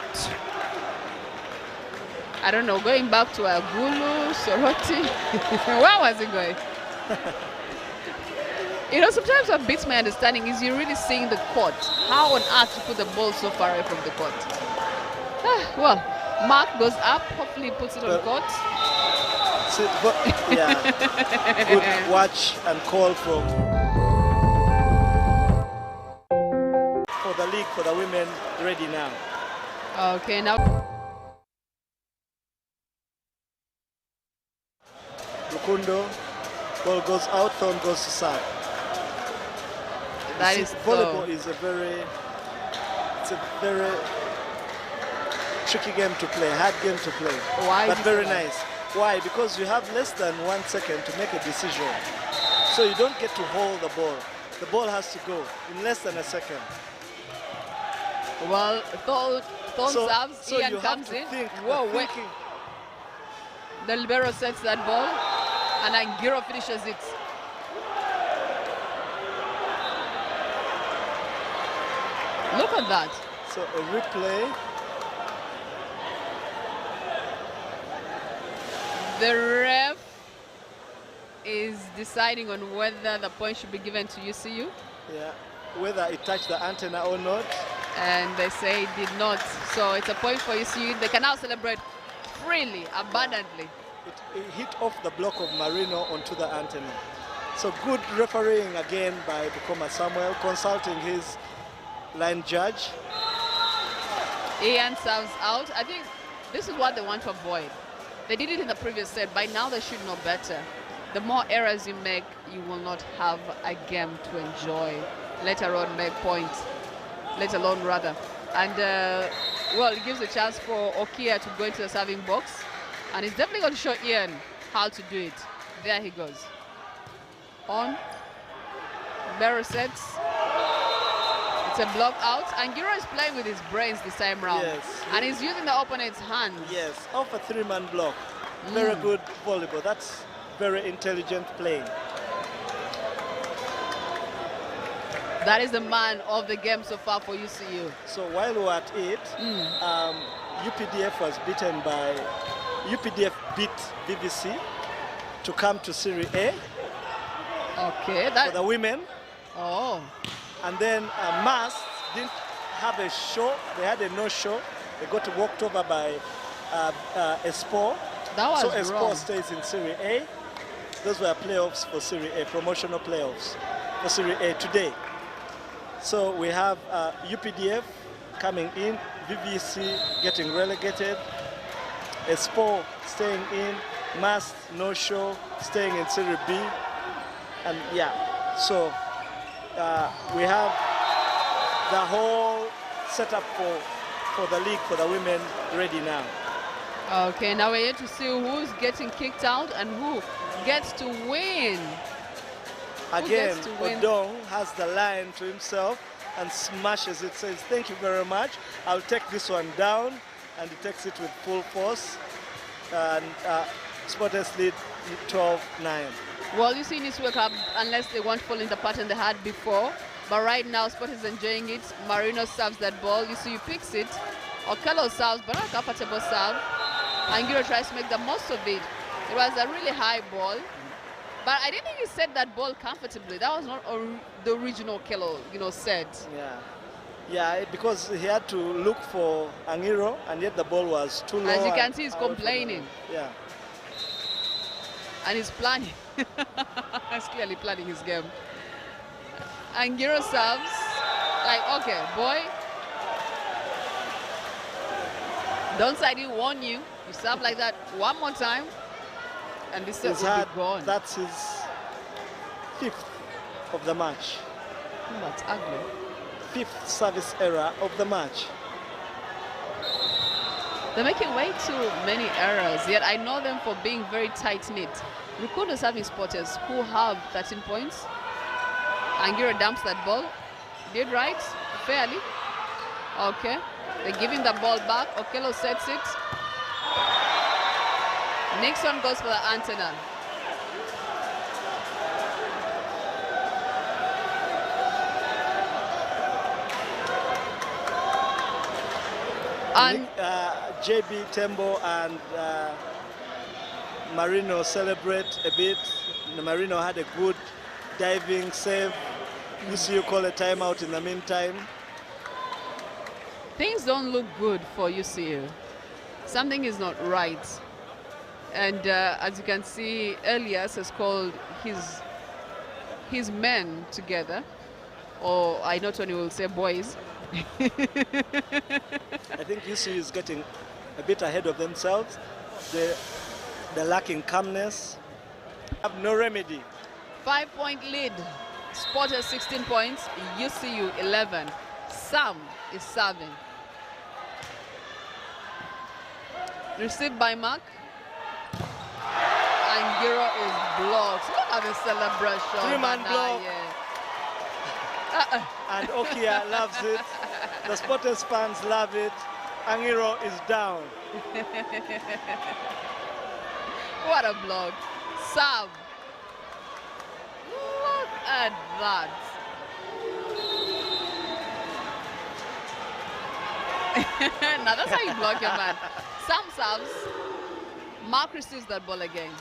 I don't know, going back to Agulu, Soroti. Where was it going? You know, sometimes what beats my understanding is you're really seeing the court. How on earth to put the ball so far away from the court? Well, Mark goes up, hopefully he puts it on court. Yeah, good watch and call from the league for the women ready now. Okay, now Rukundo, ball goes out, Thorn goes to serve. that is Volleyball is a very tricky game to play, hard game to play. Why but is it very so hard? nice. Why? Because you have less than 1 second to make a decision. So you don't get to hold the ball. The ball has to go in less than a second. Well, Thorn serves, so Ian you comes have to in. think, Whoa, wait. thinking. The libero sets that ball, and Angiro finishes it. Look at that. So a replay. The ref is deciding on whether the point should be given to UCU, Yeah, whether it touched the antenna or not. and they say it did not. So it's a point for UCU. They can now celebrate freely, abundantly. It hit off the block of Marino onto the antenna. So good refereeing again by Bukoma Samuel, consulting his line judge. Ian serves out. I think this is what they want to avoid. They did it in the previous set. By now they should know better. The more errors you make, you will not have a game to enjoy, let alone make points, let alone rather. And well, it gives a chance for Okia to go into the serving box, and he's definitely going to show Ian how to do it. There he goes. On. Barrow sets. It's a block out. Angiro is playing with his brains this time round. Yes. And he's using the opponent's hands. Yes, off a three-man block. Very good volleyball. That's very intelligent playing. That is the man of the game so far for UCU. So while we're at it, UPDF was beaten by, UPDF beat BBC to come to Serie A Okay, for the women. oh, And then Mast didn't have a show. They had a no-show. They got walked over by Esport. that was So Esport wrong. stays in Serie A. Those were playoffs for Serie A, promotional playoffs for Serie A today. So we have UPDF coming in, VVC getting relegated, Esport staying in, Mast no-show, staying in Serie B. And yeah, so we have the whole setup for the league for the women ready now. Okay, now we're here to see who's getting kicked out and who gets to win. Again, gets to win? Odong has the line to himself and smashes it, says, thank you very much. I'll take this one down, and he takes it with full force. And Spotters lead 12-9. Well, you see, this Club, unless they won't fall in the pattern they had before. But right now, Sport is enjoying it. Marino serves that ball. You see, he picks it. Okello serves, but not a comfortable serve. Angiro tries to make the most of it. It was a really high ball. But I didn't think he set that ball comfortably. That was not the original Okello, set. Yeah. Yeah, because he had to look for Angiro, and yet the ball was too low. As you can see, he's complaining. Yeah. And he's planning. He's clearly planning his game. Angiro serves. Like, okay, boy. Don't say I didn't warn you. You serve like that one more time, and this set will be gone. That's his 5th of the match. That's ugly. 5th service error of the match. They're making way too many errors, yet I know them for being very tight-knit. Rukundo serving Spotters who have 13 points. Angiro dumps that ball. Did right, fairly. Okay, they're giving the ball back. Okello sets it. Nixon goes for the antenna. And JB Tembo and Marino celebrate a bit. Marino had a good diving save. UCU call a timeout in the meantime. things don't look good for UCU. Something is not right. And as you can see, Elias has called his men together Or I know Tony will say boys. I think UCU is getting a bit ahead of themselves. They're lacking calmness. Have no remedy. 5-point lead. Sporters 16 points. UCU 11. Sam is serving. Received by Mark. And Giro is blocked. Look at the celebration. Three-man block. And Okia loves it. The Sporters fans love it. Angiro is down. What a block. Serve. Look at that. Now that's how you block your man. Sam serves. Mark receives that ball again.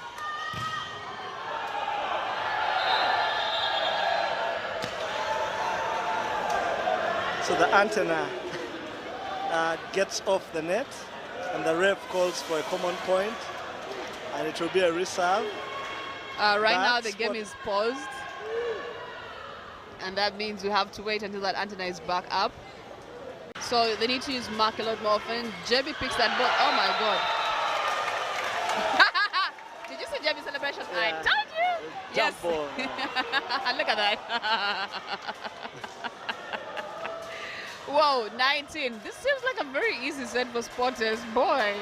So the antenna gets off the net, and the ref calls for a common point, and it will be a reserve. Right now the game is paused, and that means we have to wait until that antenna is back up. So they need to use Mark a lot more often. JB picks that ball. Oh my God. Did you see JB's celebration? Yeah. I told you. Jump ball. Look at that. Whoa, 19. This seems like a very easy set for Sporters. Boy,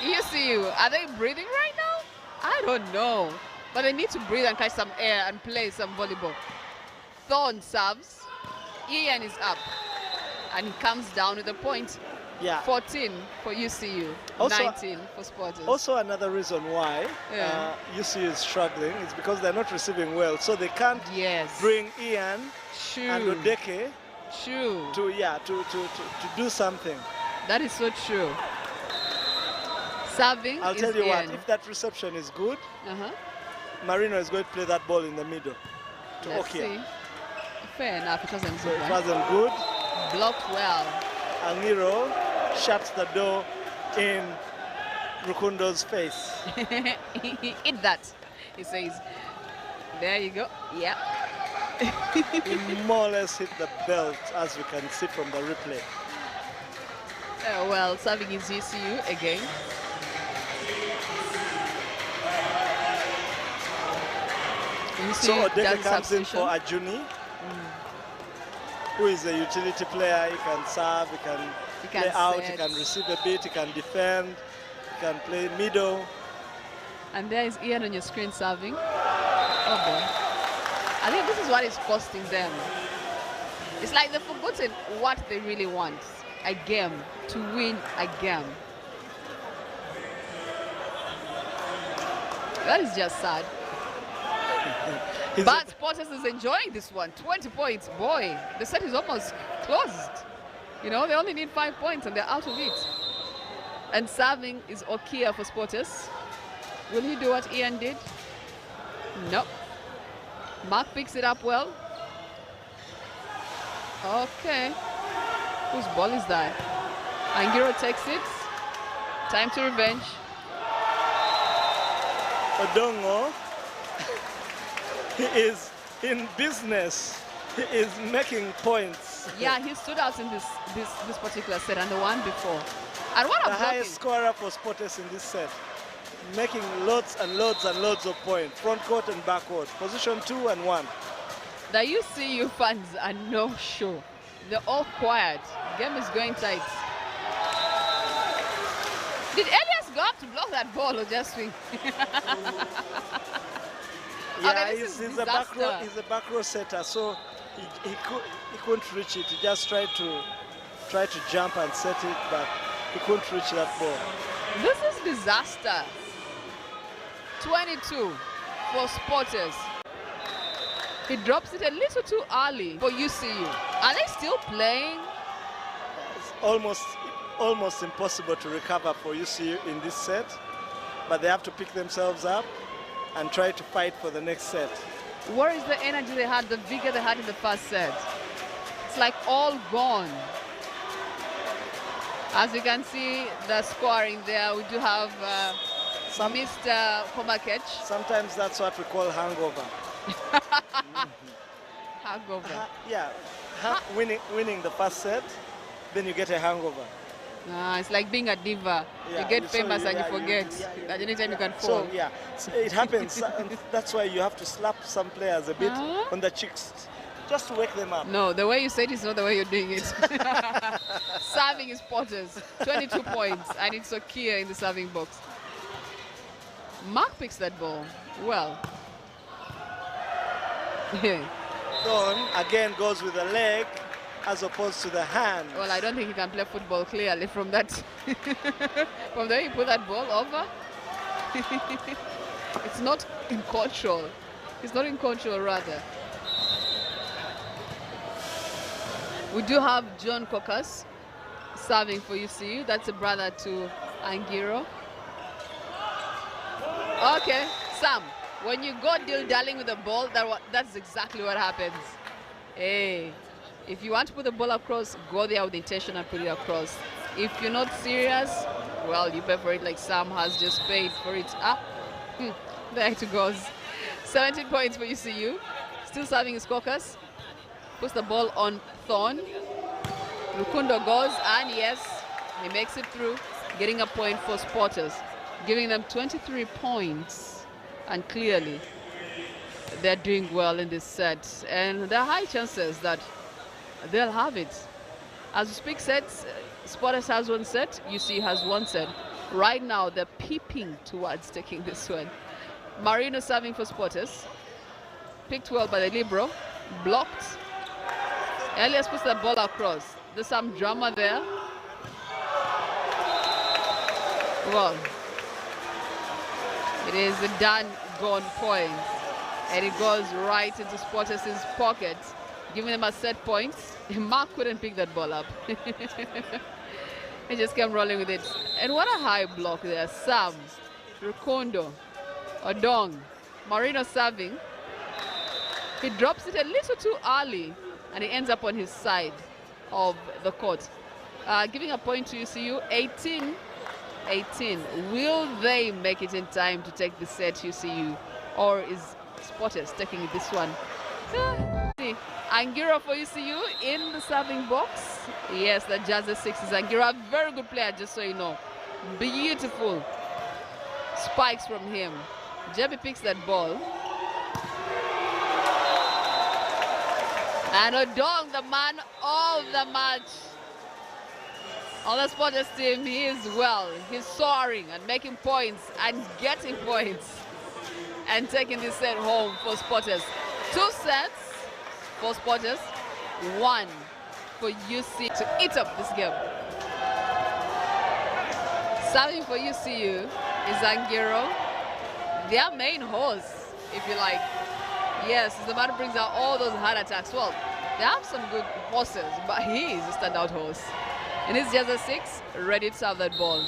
UCU, are they breathing right now? I don't know. But they need to breathe and catch some air and play some volleyball. Thorne serves. Ian is up. And he comes down with a point. Yeah. 14 for UCU, also, 19 for Sporters. Also another reason why UCU is struggling is because they're not receiving well. So they can't bring Ian and Odeke to do something. That is so true. Serving I'll tell you what, if that reception is good, Marino is going to play that ball in the middle to Okia. Fair enough, it wasn't so good. It wasn't good. Blocked well. Angiro shuts the door in Rukundo's face. Eat that, he says. There you go. Yeah. He more or less hit the belt, as we can see from the replay. Well, serving is UCU again. So Odeke comes in for Ajuni, who is a utility player. He can serve, he can play out, he can receive a bit, he can defend, he can play middle. And there is Ian on your screen serving. Oh boy. I think this is what is costing them. It's like they've forgotten what they really want. A game, to win a game. That is just sad. But Sporters is enjoying this one. 20 points, boy. The set is almost closed. You know, they only need 5 points and they're out of it. And serving is Okia for Sporters. Will he do what Ian did? No. Mark picks it up well. Okay. Whose ball is that? Angiro takes it. Time to revenge. Odongo, he is in business. He is making points. Yeah, he stood out in this particular set and the one before. And what a the highest scorer for Sporters in this set, making loads and loads and loads of points, front court and back court, position 2 and 1. The UCU fans are no show. They're all quiet. Game is going tight. Did Elias go up to block that ball or just swing? Yeah, okay, he's a back row setter, so he couldn't reach it. He just tried to jump and set it, but he couldn't reach that ball. This is disaster. 22 for Sporters. He drops it a little too early for UCU. Are they still playing? It's almost impossible to recover for UCU in this set, but they have to pick themselves up and try to fight for the next set. Where is the energy they had, the vigor they had in the first set? It's like all gone. As you can see, the scoring there, we do have Mr. Komakech. Sometimes that's what we call hangover. Hangover. Yeah, winning the first set, then you get a hangover. It's like being a diva. Yeah, you get so famous and you yeah, forget that anytime you can fall. So yeah, it happens. And that's why you have to slap some players a bit on the cheeks, just to wake them up. No, the way you say it is not the way you're doing it. Serving is Potters, 22 points, and it's Okia in the serving box. Mark picks that ball. Well. Thorn again goes with the leg as opposed to the hand. Well, I don't think he can play football clearly from that. From the way he put that ball over. It's not in control. It's not in control, rather. We do have John Kokas serving for UCU. That's a brother to Angiro. Okay, Sam, when you go dilly-dallying with the ball, that's exactly what happens. Hey, if you want to put the ball across, go there with intention and put it across. If you're not serious, well, you pay for it like Sam has just paid for it. There it goes. 17 points for UCU. Still serving his Kokas. Puts the ball on Thorn. Rukundo goes, and yes, he makes it through, getting a point for Spotters, giving them 23 points. And clearly, they're doing well in this set. And there are high chances that they'll have it. As we speak sets, Spotters has one set, UC has one set. Right now, they're peeping towards taking this one. Marino serving for Spotters. Picked well by the libero. Blocked. Elias puts the ball across. There's some drama there. Well, it is a done gone point. And it goes right into Spotters' pocket, giving them a set point. Mark couldn't pick that ball up. He just came rolling with it. And what a high block there. Sam, Rukundo, Odong, Marino serving. He drops it a little too early, and he ends up on his side of the court. Giving a point to UCU, 18. Will they make it in time to take the set, UCU? Or is Spotters taking this one? Angiro for UCU in the serving box. Yes, the Jazzy 6 is Angiro. A very good player, just so you know. Beautiful spikes from him. Jebby picks that ball. And Odong, the man of the match. On the Spotters team, he is well. He's soaring and making points and getting points. And taking this set home for Spotters. 2 sets for Spotters, 1 for UC to eat up this game. Serving for UCU is Angiro, their main horse, if you like. Yes, the man brings out all those heart attacks. Well, they have some good horses, but he is a standout horse. And it's just a 6, ready to serve that ball.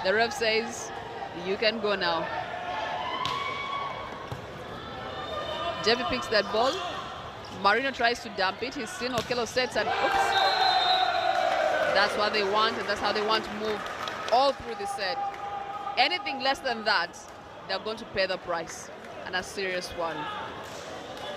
The ref says, you can go now. Jebby picks that ball. Marino tries to dump it. He's seen Okello sets and oops. That's what they want, and that's how they want to move all through the set. Anything less than that, they're going to pay the price, and a serious one.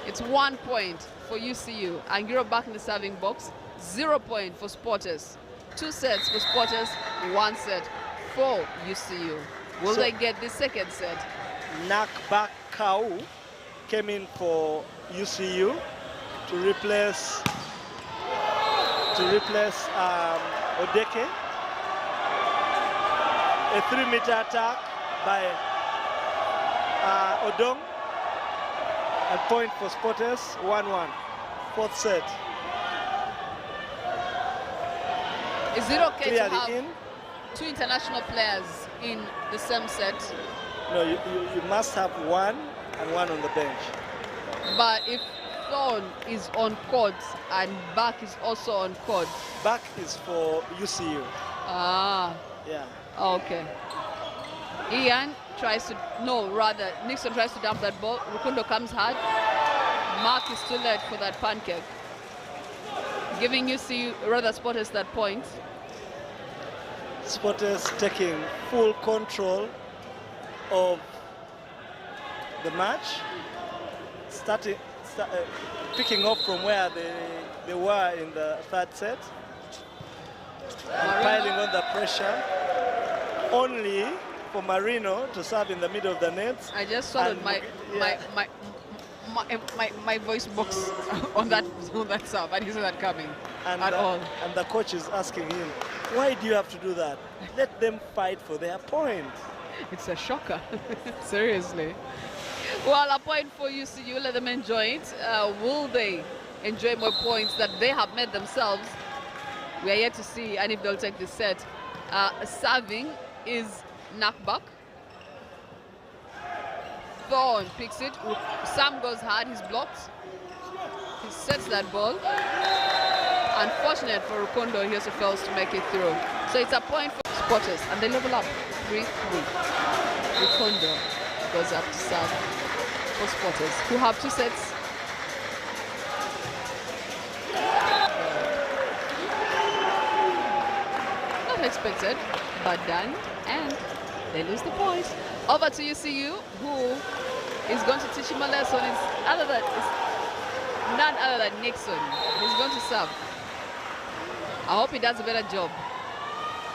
It's 1 point for UCU. Angiro back in the serving box. 0 point for Spotters. 2 sets for Spotters, 1 set for UCU. Will they get the second set? Nakbak Kau came in for UCU to replace Odeke. A 3-meter attack by Odong. And point for Spotters, 1-1. 4th set. Is it okay Clearly to have in. 2 international players in the same set? No, you must have 1 and 1 on the bench. But if Thorn is on court and Back is also on court. Back is for UCU. Ah. Yeah. Okay. Nixon tries to dump that ball. Rukundo comes hard. Mark is too late for that pancake. Giving UCU, rather Spotters, that point. Spotters taking full control of the match. picking up from where they were in the third set. And piling on the pressure. Only for Marino to serve in the middle of the net. I just swallowed my voice box on that serve. I didn't see that coming at all. And the coach is asking him, why do you have to do that? Let them fight for their point. It's a shocker. Seriously. Well, a point for UCU. Let them enjoy it. Will they enjoy more points that they have made themselves? We are yet to see, and if they'll take this set. Serving is knockback. Thorn picks it. Sam goes hard. He's blocked. He sets that ball. Unfortunate for Rukundo, he also fails to make it through. So it's a point for Spotters, and they level up 3-3. Rukundo goes up to serve for Spotters, who have 2 sets. Not expected, but done, and they lose the point. Over to UCU, who is going to teach him a lesson. It's none other than Nixon. He's going to serve. I hope he does a better job.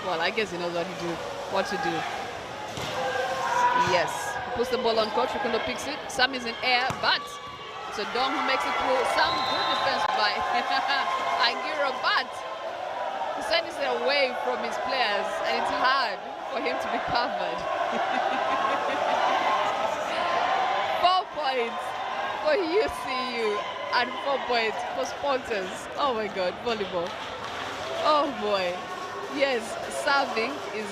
Well, I guess he knows what to do. Yes. He puts the ball on court. Rukundo picks it. Sam is in air, but it's a Dong who makes it through. Sam, good defense by Angira, but he sends it away from his players, and it's hard for him to be covered. 4 points for UCU and 4 points for Spotters. Oh my God, volleyball. Oh boy. Yes, serving is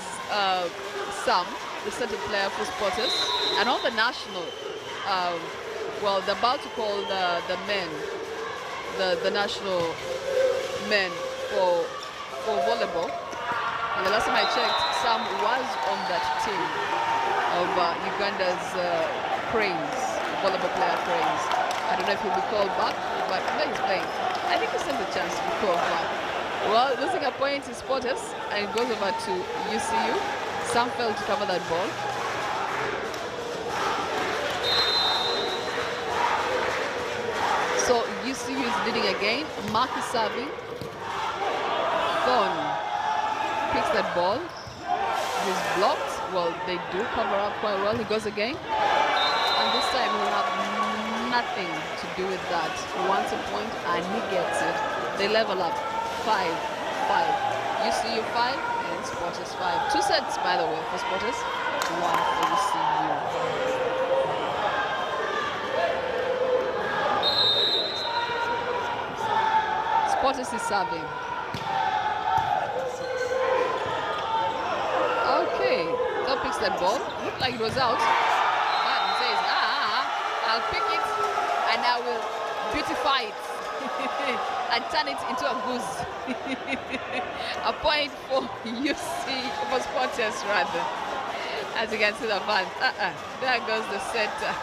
Sam, the center player for Spotters, and on the national, well, they're about to call the men, the national men for volleyball. And the last time I checked, Sam was on that team of Uganda's Cranes, volleyball player Cranes. I don't know if he'll be called back, but no, he's playing. I think he stands a chance to be called back. Well, losing a point is Spotters, and it goes over to UCU. Sam failed to cover that ball. So UCU is leading again. Mark is serving. Thorn picks that ball. He's blocked. Well, they do cover up quite well. He goes again. And this time he'll have nothing to do with that. He wants a point and he gets it. They level up 5-5. UCU 5 and Spotters 5. 2 sets, by the way, for Spotters. 1 for UCU. Spotters is serving. Okay, Thor picks that ball. Looked like it was out. But he says, I'll pick it and I will beautify it and turn it into a goose. A point for for Spotters rather. As you can see the fans. There goes the center.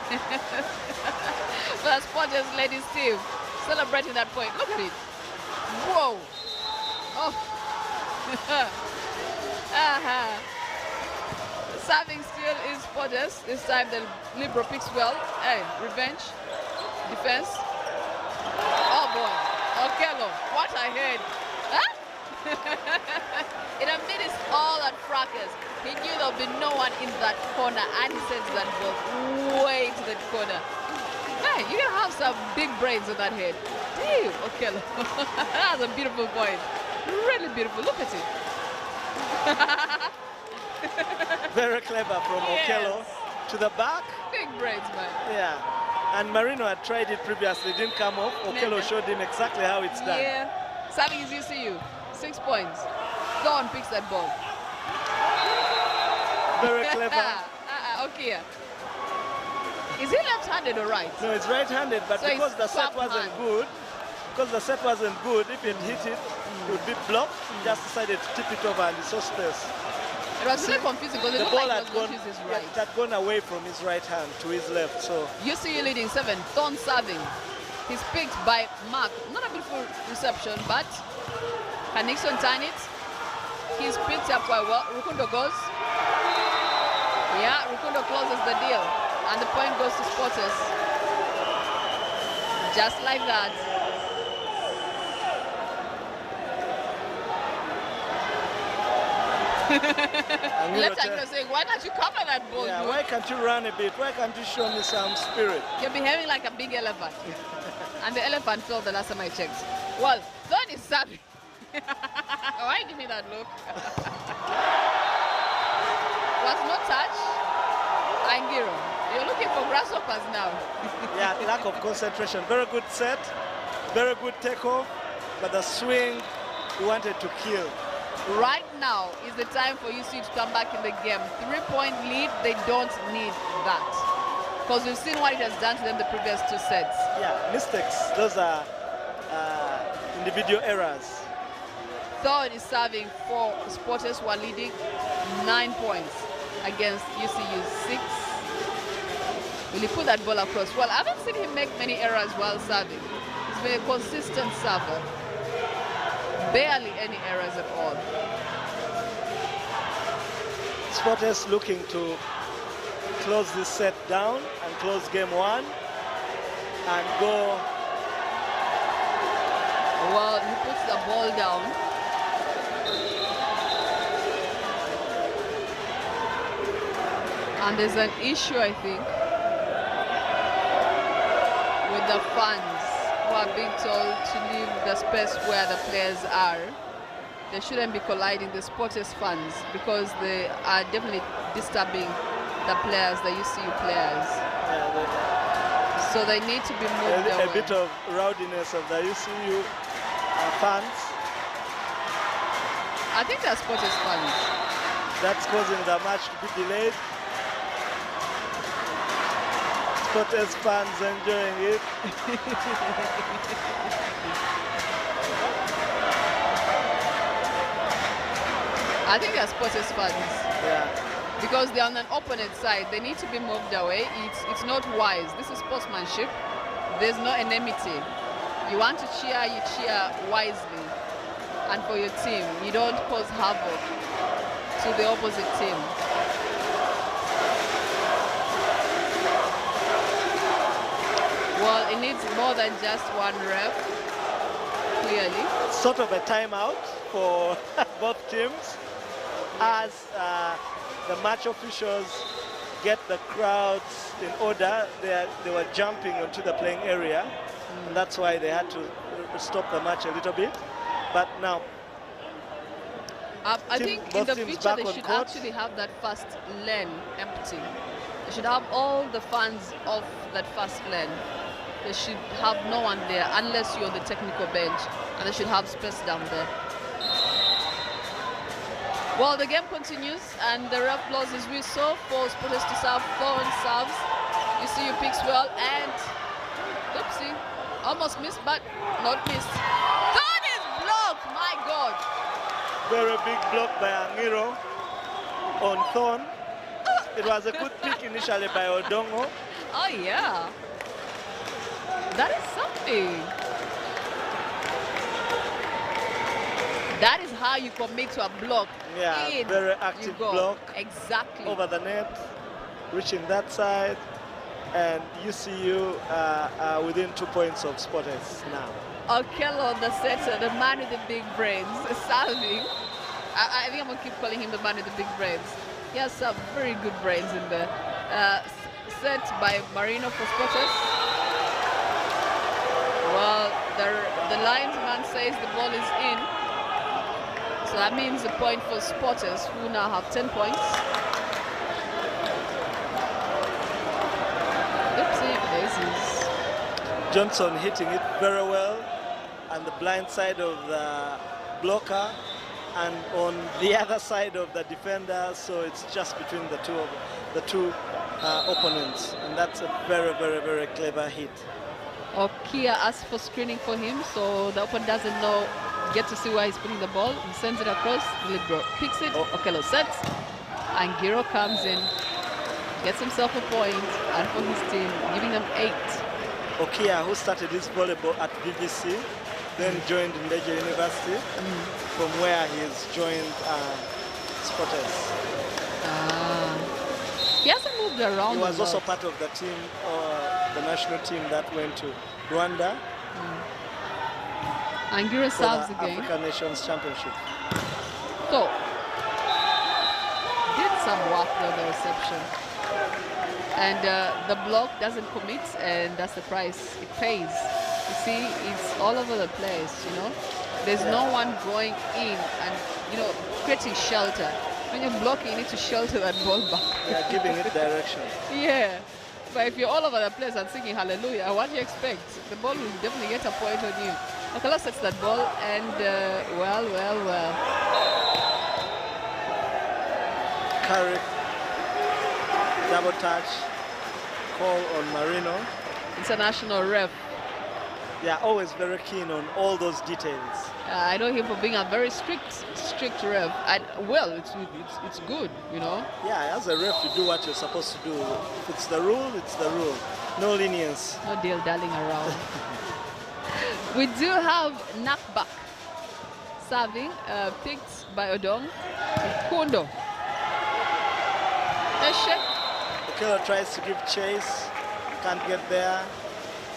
For the Spotters ladies team, celebrating that point. Look at it. Whoa. Oh. Serving still is Spotters. This time the Libero picks well. Hey, revenge. Defense. Oh boy. Okello. What I heard. Huh? In a minute, all that fracas. He knew there'll be no one in that corner, and he sends that ball way to that corner. Hey, you're gonna have some big brains on that head. Damn, Okello. That's a beautiful point. Really beautiful. Look at it. Very clever from Okello to the back. Big brains, man. Yeah. And Marino had tried it previously, didn't come off. Okello showed him exactly how it's done. Yeah. Serving is UCU. 6 points. Thorn picks that ball. Very clever. Okay. Is he left-handed or right? No, it's right-handed, but so because the set wasn't good, if he hit it, it would be blocked. He just decided to tip it over and he saw space. It was really confusing because it looked like he was going to use his right. It had gone away from his right hand to his left. So UCU leading 7. Thorn serving. He's picked by Mark. Not a beautiful reception, but can Nixon turn it? He's picked up quite well. Rukundo goes. Yeah, Rukundo closes the deal. And the point goes to Spotters. Just like that. Left Angelo saying, why can't you cover that ball? Yeah, dude? why can't you run a bit? Why can't you show me some spirit? You're behaving like a big elephant. And the elephant fell the last time I checked. Well, Thorn is serving. Why give me that look? Was no touch. Angiro, you're looking for grasshoppers now. Yeah, lack of concentration. Very good set, very good takeoff, but the swing he wanted to kill. Right now is the time for UC to come back in the game. 3-point lead, they don't need that. Because we've seen what it has done to them the previous 2 sets. Yeah, mistakes. Those are individual errors. Third is serving for Sporters who are leading 9 points against UCU 6. Will he put that ball across? Well, I haven't seen him make many errors while serving. He's been a consistent server. Barely any errors at all. Sporters looking to close this set down and close game 1 and go. Well, he puts the ball down. And there's an issue, I think, with the fans who are being told to leave the space where the players are. They shouldn't be colliding the Sporters fans because they are definitely disturbing the players, the UCU players. So they need to be moved away. A bit of rowdiness of the UCU fans. I think they're Sporters fans. That's causing the match to be delayed. Sporters fans enjoying it. I think they're Sporters fans. Yeah. Because they're on an opponent side. They need to be moved away. It's not wise. This is sportsmanship. There's no enmity. You want to cheer, you cheer wisely. And for your team, you don't cause havoc to the opposite team. Well, it needs more than just one ref, clearly. Sort of a timeout for both teams as the match officials get the crowds in order. They were jumping onto the playing area, and that's why they had to stop the match a little bit. But now, I think in the future they should actually have that first lane empty. They should have all the fans off that first lane. They should have no one there unless you're on the technical bench, and they should have space down there. Well, the game continues, and the ref blows his whistle for Sporters to serve. Thorn serves. UCU picks well, and oopsie, almost missed, but not missed. Thorn is blocked. My God! Very big block by Angiro on Thorn. It was a good pick initially by Odongo. Oh yeah, that is something. That is how you commit to a block. Yeah, very active block. Exactly. Over the net, reaching that side, and UCU are within 2 points of Sporters now. Okello, the setter, the man with the big brains, serving. I think I'm going to keep calling him the man with the big brains. He has some very good brains in there. Set by Marino for Sporters. Well, the linesman says the ball is in. So that means a point for Sporters, who now have 10 points. Oopsie daisies. Johnson hitting it very well on the blind side of the blocker and on the other side of the defender, so it's just between the two opponents, and that's a very, very, very clever hit. Okia asks for screening for him, so the opponent doesn't know, get to see where he's putting the ball. He sends it across, Libro picks it, Okello sets, and Giro comes in, gets himself a point, and for his team, giving them 8. Okia, who started his volleyball at BBC, then joined Leger University, from where he has joined Sporters. He hasn't moved around. He was also part of the team, the national team that went to Rwanda. Angira serves for the again. African Nations Championship. So, did some work on the reception. And the block doesn't commit, and that's the price it pays. You see, it's all over the place, you know. There's no one going in and, you know, creating shelter. When you're blocking, you need to shelter that ball back. Yeah, giving it direction. Yeah. But if you're all over the place and singing hallelujah, what do you expect? The ball will definitely get a point on you. Okelo sets that ball and, well. Carrick, double touch, call on Marino. International ref. Yeah, always very keen on all those details. I know him for being a very strict ref. And, well, it's good, you know. Yeah, as a ref, you do what you're supposed to do. If it's the rule, it's the rule. No lenience. No deal-dallying around. We do have knockback serving, picked by Odong. Kundo. Eshe. Okelo tries to give chase, can't get there.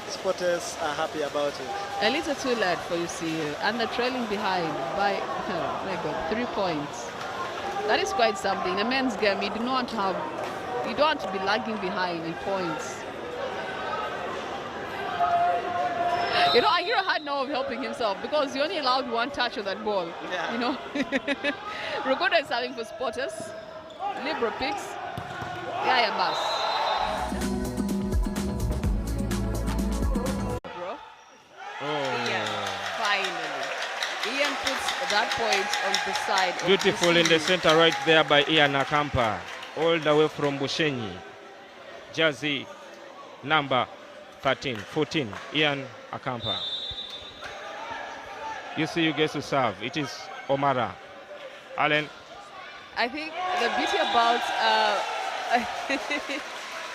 Spotters are happy about it. A little too late for UCU, and they're trailing behind by, oh my God, 3 points. That is quite something. In a men's game, you don't want to be lagging behind in points. You know, Angira had no of helping himself because he only allowed one touch of that ball. Yeah. You know, Rugoda is serving for Spotters. Libro picks. Yaya Bas. Bro. Ian, finally. Ian puts that point on the side. Beautiful in the center right there by Ian Akampa. All the way from Bushenyi. Jersey number 14, Ian Akampa. UCU gets to serve. It is Omara. Allen. I think the beauty about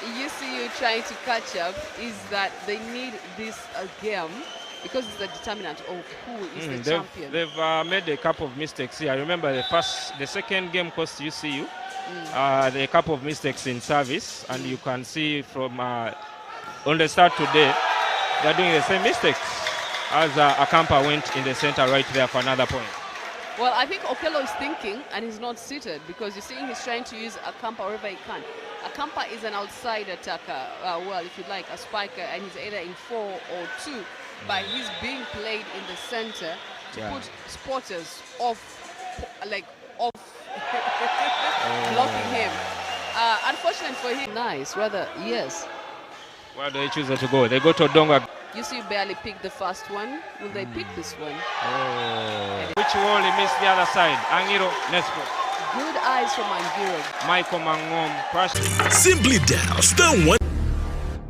UCU trying to catch up is that they need this game because it's the determinant of who is the champion. They've made a couple of mistakes here. I remember the second game cost UCU. A couple of mistakes in service, and you can see from on the start today, they're doing the same mistakes as Akampa went in the center right there for another point. Well, I think Okelo is thinking, and he's not seated because you're seeing he's trying to use Akampa wherever he can. Akampa is an outside attacker, well, if you like, a spiker, and he's either in 4 or 2, but he's being played in the center to put Spotters off, blocking him. Unfortunately for him, nice, rather, yes. Where do they choose to go? They go to Odonga. UCU barely picked the first one. Will they pick this one? Oh. Which wall he missed the other side? Angiro, Nespo. Good eyes from Angiro. Michael Mangom. Simply dial *1.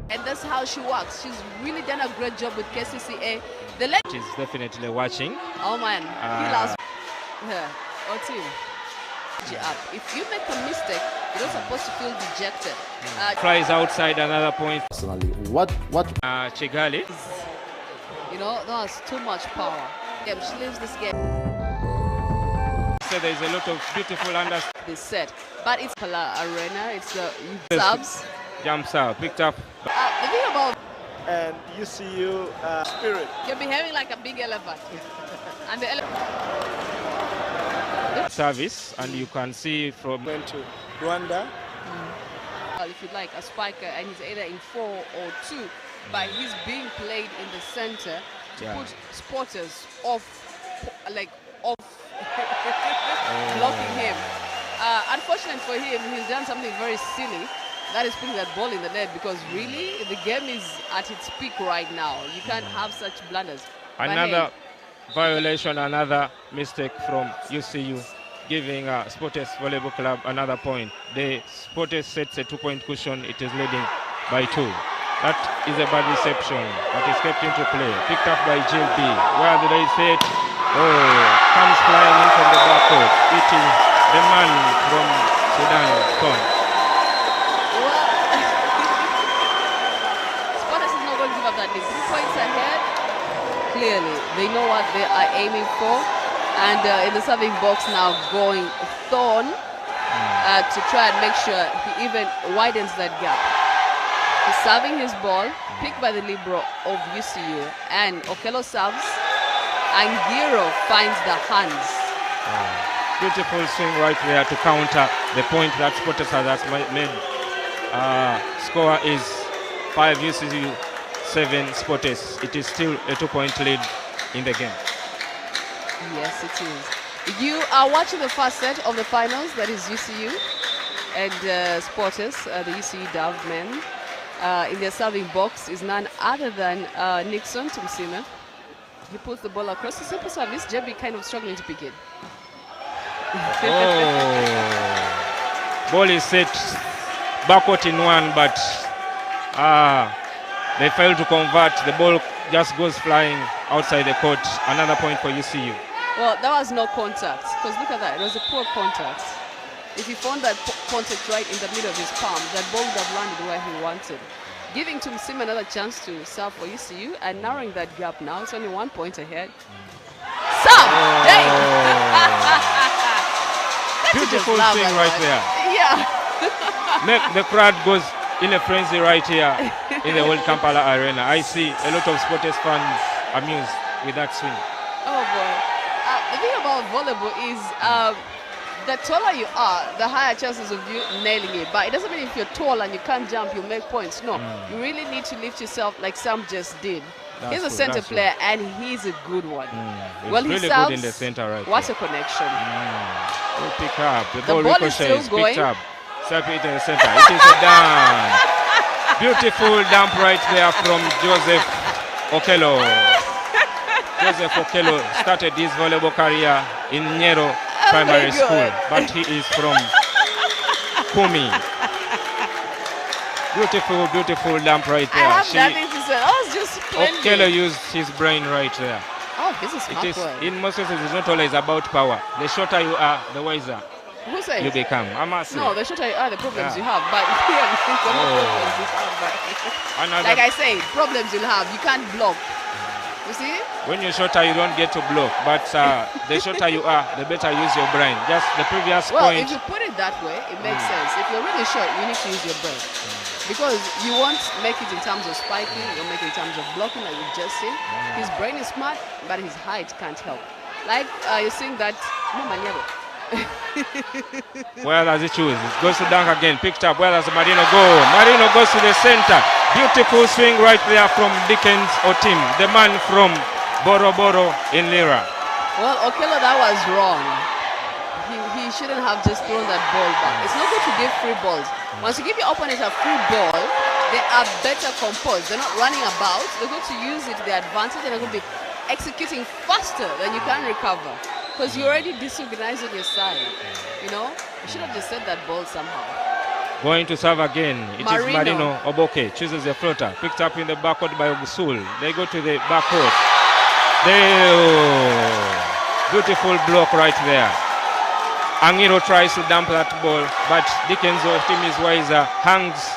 And that's how she works. She's really done a great job with KCCA. She's definitely watching. Oh man, he loves her or team. Up. If you make a mistake, you're not supposed to feel dejected. Flies outside another point. Personally, what? Chigali. You know, that's too much power. Yeah, she leaves this game. So there's a lot of beautiful understanding. This set, but it's Pala Arena. It's the subs. Jumps out, picked up. The thing about And UCU spirit. you're behaving like a big elephant, and the elephant. Service, and you can see from Went to Rwanda. Well, if you like, a spiker, and he's either in 4 or 2, but he's being played in the center to put Spotters off, blocking him. Unfortunately for him, he's done something very silly. That is putting that ball in the net because really the game is at its peak right now. You can't have such blunders. another violation, another mistake from UCU, giving Sportes Volleyball Club another point. The Sportes sets a 2-point cushion. It is leading by 2. That is a bad reception, but it's kept into play. Picked up by Jill B. Where do they set? Oh, comes flying in from the backcourt. It is the man from Sudan, Ton. Sportes is not going to give up that lead. 3 points ahead. Clearly, they know what they are aiming for. And in the serving box now going Thorn to try and make sure he even widens that gap. He's serving his ball, picked by the libero of UCU, and Okello serves, and Giro finds the hands. Beautiful swing right there to counter the point that Sporters has made. Score is 5 UCU, 7 Sporters. It is still a 2-point lead in the game. Yes, it is. You are watching the first set of the finals, that is UCU and Sporters, the UCU Dove men. In their serving box is none other than Nixon Tumsime. He puts the ball across the simple service. JB kind of struggling to pick it. Ball is set backward in one, but they fail to convert. The ball just goes flying outside the court. Another point for UCU. Well, that was no contact, because look at that. It was a poor contact. If he found that contact right in the middle of his palm, that ball would have landed where he wanted. Giving Tumsime another chance to serve for UCU and narrowing that gap now. It's only 1 point ahead. Serve! Hey! Beautiful thing right there. Yeah. The crowd goes in a frenzy right here in the Old Kampala Arena. I see a lot of Sporters fans amused with that swing. Oh boy. The thing about volleyball is the taller you are, the higher chances of you nailing it. But it doesn't mean if you're tall and you can't jump, you make points. No, you really need to lift yourself like Sam just did. He's a center player and he's a good one. Well, he's really good in the center right What there. A connection. We'll pick up. The ball is ricochets, still going. picked up. Serve it in the center. It is a dump. Beautiful dump right there from Joseph Okello. Joseph Okello started his volleyball career in Nyero Primary School, but he is from Kumi. Beautiful, beautiful dump right there. I have nothing to say. I was just splendid. Okello used his brain right there. Oh, this is smart boy. In most cases, it's not always about power. The shorter you are, the wiser Who says? you become. I must say. No, the shorter you are, the problems Yeah. you have. But problems you have. But like I say, problems you'll have. You can't block. You see? When you're shorter, you don't get to block. But the shorter you are, the better you use your brain. Just the previous Well, point. if you put it that way, it makes sense. If you're really short, you need to use your brain. Because you won't make it in terms of spiking, you'll make it in terms of blocking, like you've just seen. His brain is smart, but his height can't help. Like you're seeing that, no, Manyabo. Where does he choose? It goes to dunk again. Picked up. Where does Marino go? Marino goes to the center. Beautiful swing right there from Dickens Otim, the man from Boro Boro in Lira. Well, Okello, that was wrong. He shouldn't have just thrown that ball back. It's not good to give free balls. Once you give your opponent a free ball, they are better composed. They're not running about. They're going to use it to their advantage and they're going to be executing faster than you can recover. Because you're already disorganized on your side. You know? You should have just set that ball somehow. Going to serve again. It is Marino. Marino Oboke. Chooses the floater. Picked up in the backcourt by Ogusul. They go to the backcourt. Beautiful block right there. Angiro tries to dump that ball, but Dickens of team is wiser. Hangs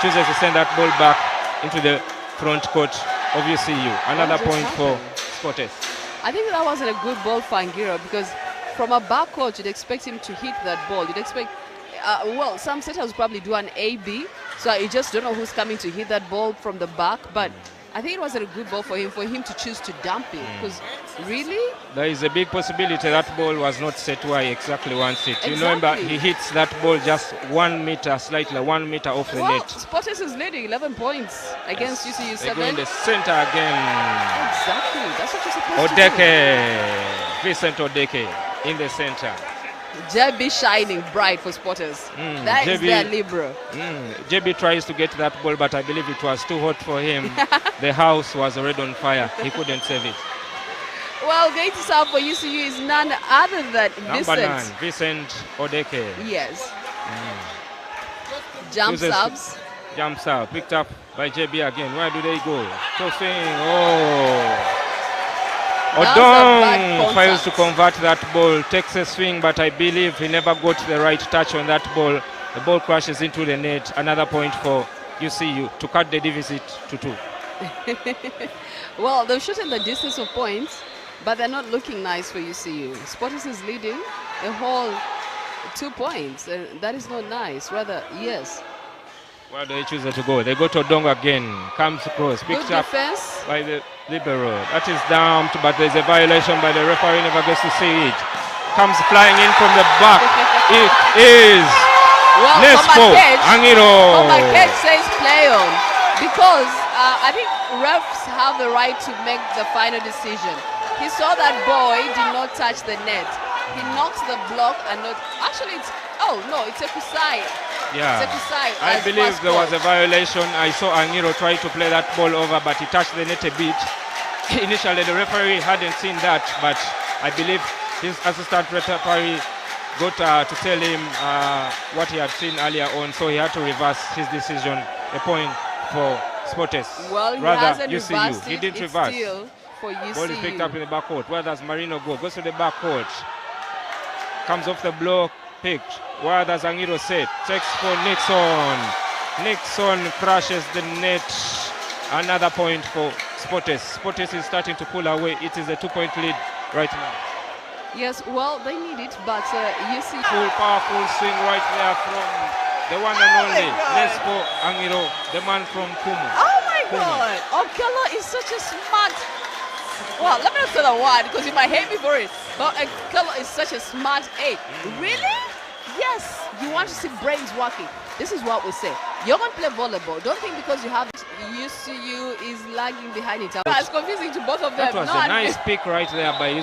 chooses to send that ball back into the front court of UCU. Another point for Sporters. I think that wasn't a good ball for Angiro because from a backcourt, you'd expect him to hit that ball. You'd expect, well, some setters probably do an A-B, so you just don't know who's coming to hit that ball from the back, but I think it wasn't a good ball for him to choose to dump it, because really? There is a big possibility that ball was not set where he exactly wants it. Exactly. You remember, he hits that ball just 1 meter, slightly 1 meter off the net. Sporters is leading 11 points against UCU 7. They go in the center again. Exactly, that's what you're supposed to Odeke, Vincent Odeke in the center. JB shining bright for Sporters. That is their libero. JB tries to get that ball, but I believe it was too hot for him. The house was already on fire. He couldn't save it. Well, going to serve for UCU is none other than Number 9, Vincent Odeke. Yes. Jump subs. Jump sub, picked up by JB again. Where do they go? Tossing. Odong fails to convert that ball, takes a swing, but I believe he never got the right touch on that ball. The ball crashes into the net. Another point for UCU to cut the deficit to 2. Well, they've shortened the distance of points, but they're not looking nice for UCU. Sporters is leading the whole 2 points. That is not nice. Rather, yes. Where do they choose to go? They go to Odongo again. Comes across. Good Picked up defense. by the libero. That is dumped, but there's a violation by the referee. Never gets to see it. Comes flying in from the back. It is Nespo Angiro. Komakech says play on because I think refs have the right to make the final decision. He saw that boy did not touch the net. He knocks the block and not. Actually, it's a kusai. Yeah, it's a kusai. I believe there was a violation. I saw Angiro try to play that ball over, but he touched the net a bit. Initially, the referee hadn't seen that, but I believe his assistant referee got to tell him what he had seen earlier on, so he had to reverse his decision. A point for Sportes. Well, he hasn't reversed it. He didn't reverse. Still for UCU. Ball is picked up in the backcourt. Where does Marino go? Goes to the backcourt. Comes off the block. Picked. Where does Angiro set? Checks for Nixon. Nixon crashes the net. Another point for Sportes. Sportes is starting to pull away. It is a 2-point lead right now. Yes, well, they need it, but UCU. Full powerful swing right there from the one and only Nespo Angiro, the man from Kumu. Oh my God! Okello is such a smart. Well, let me not say that word because you might hate me for it. But Okello is such a smart 8. Really? Yes. You want to see brains working. This is what we say. You're going to play volleyball. Don't think because you have UCU is lagging behind it. That's confusing to both of them. That was a nice pick right there by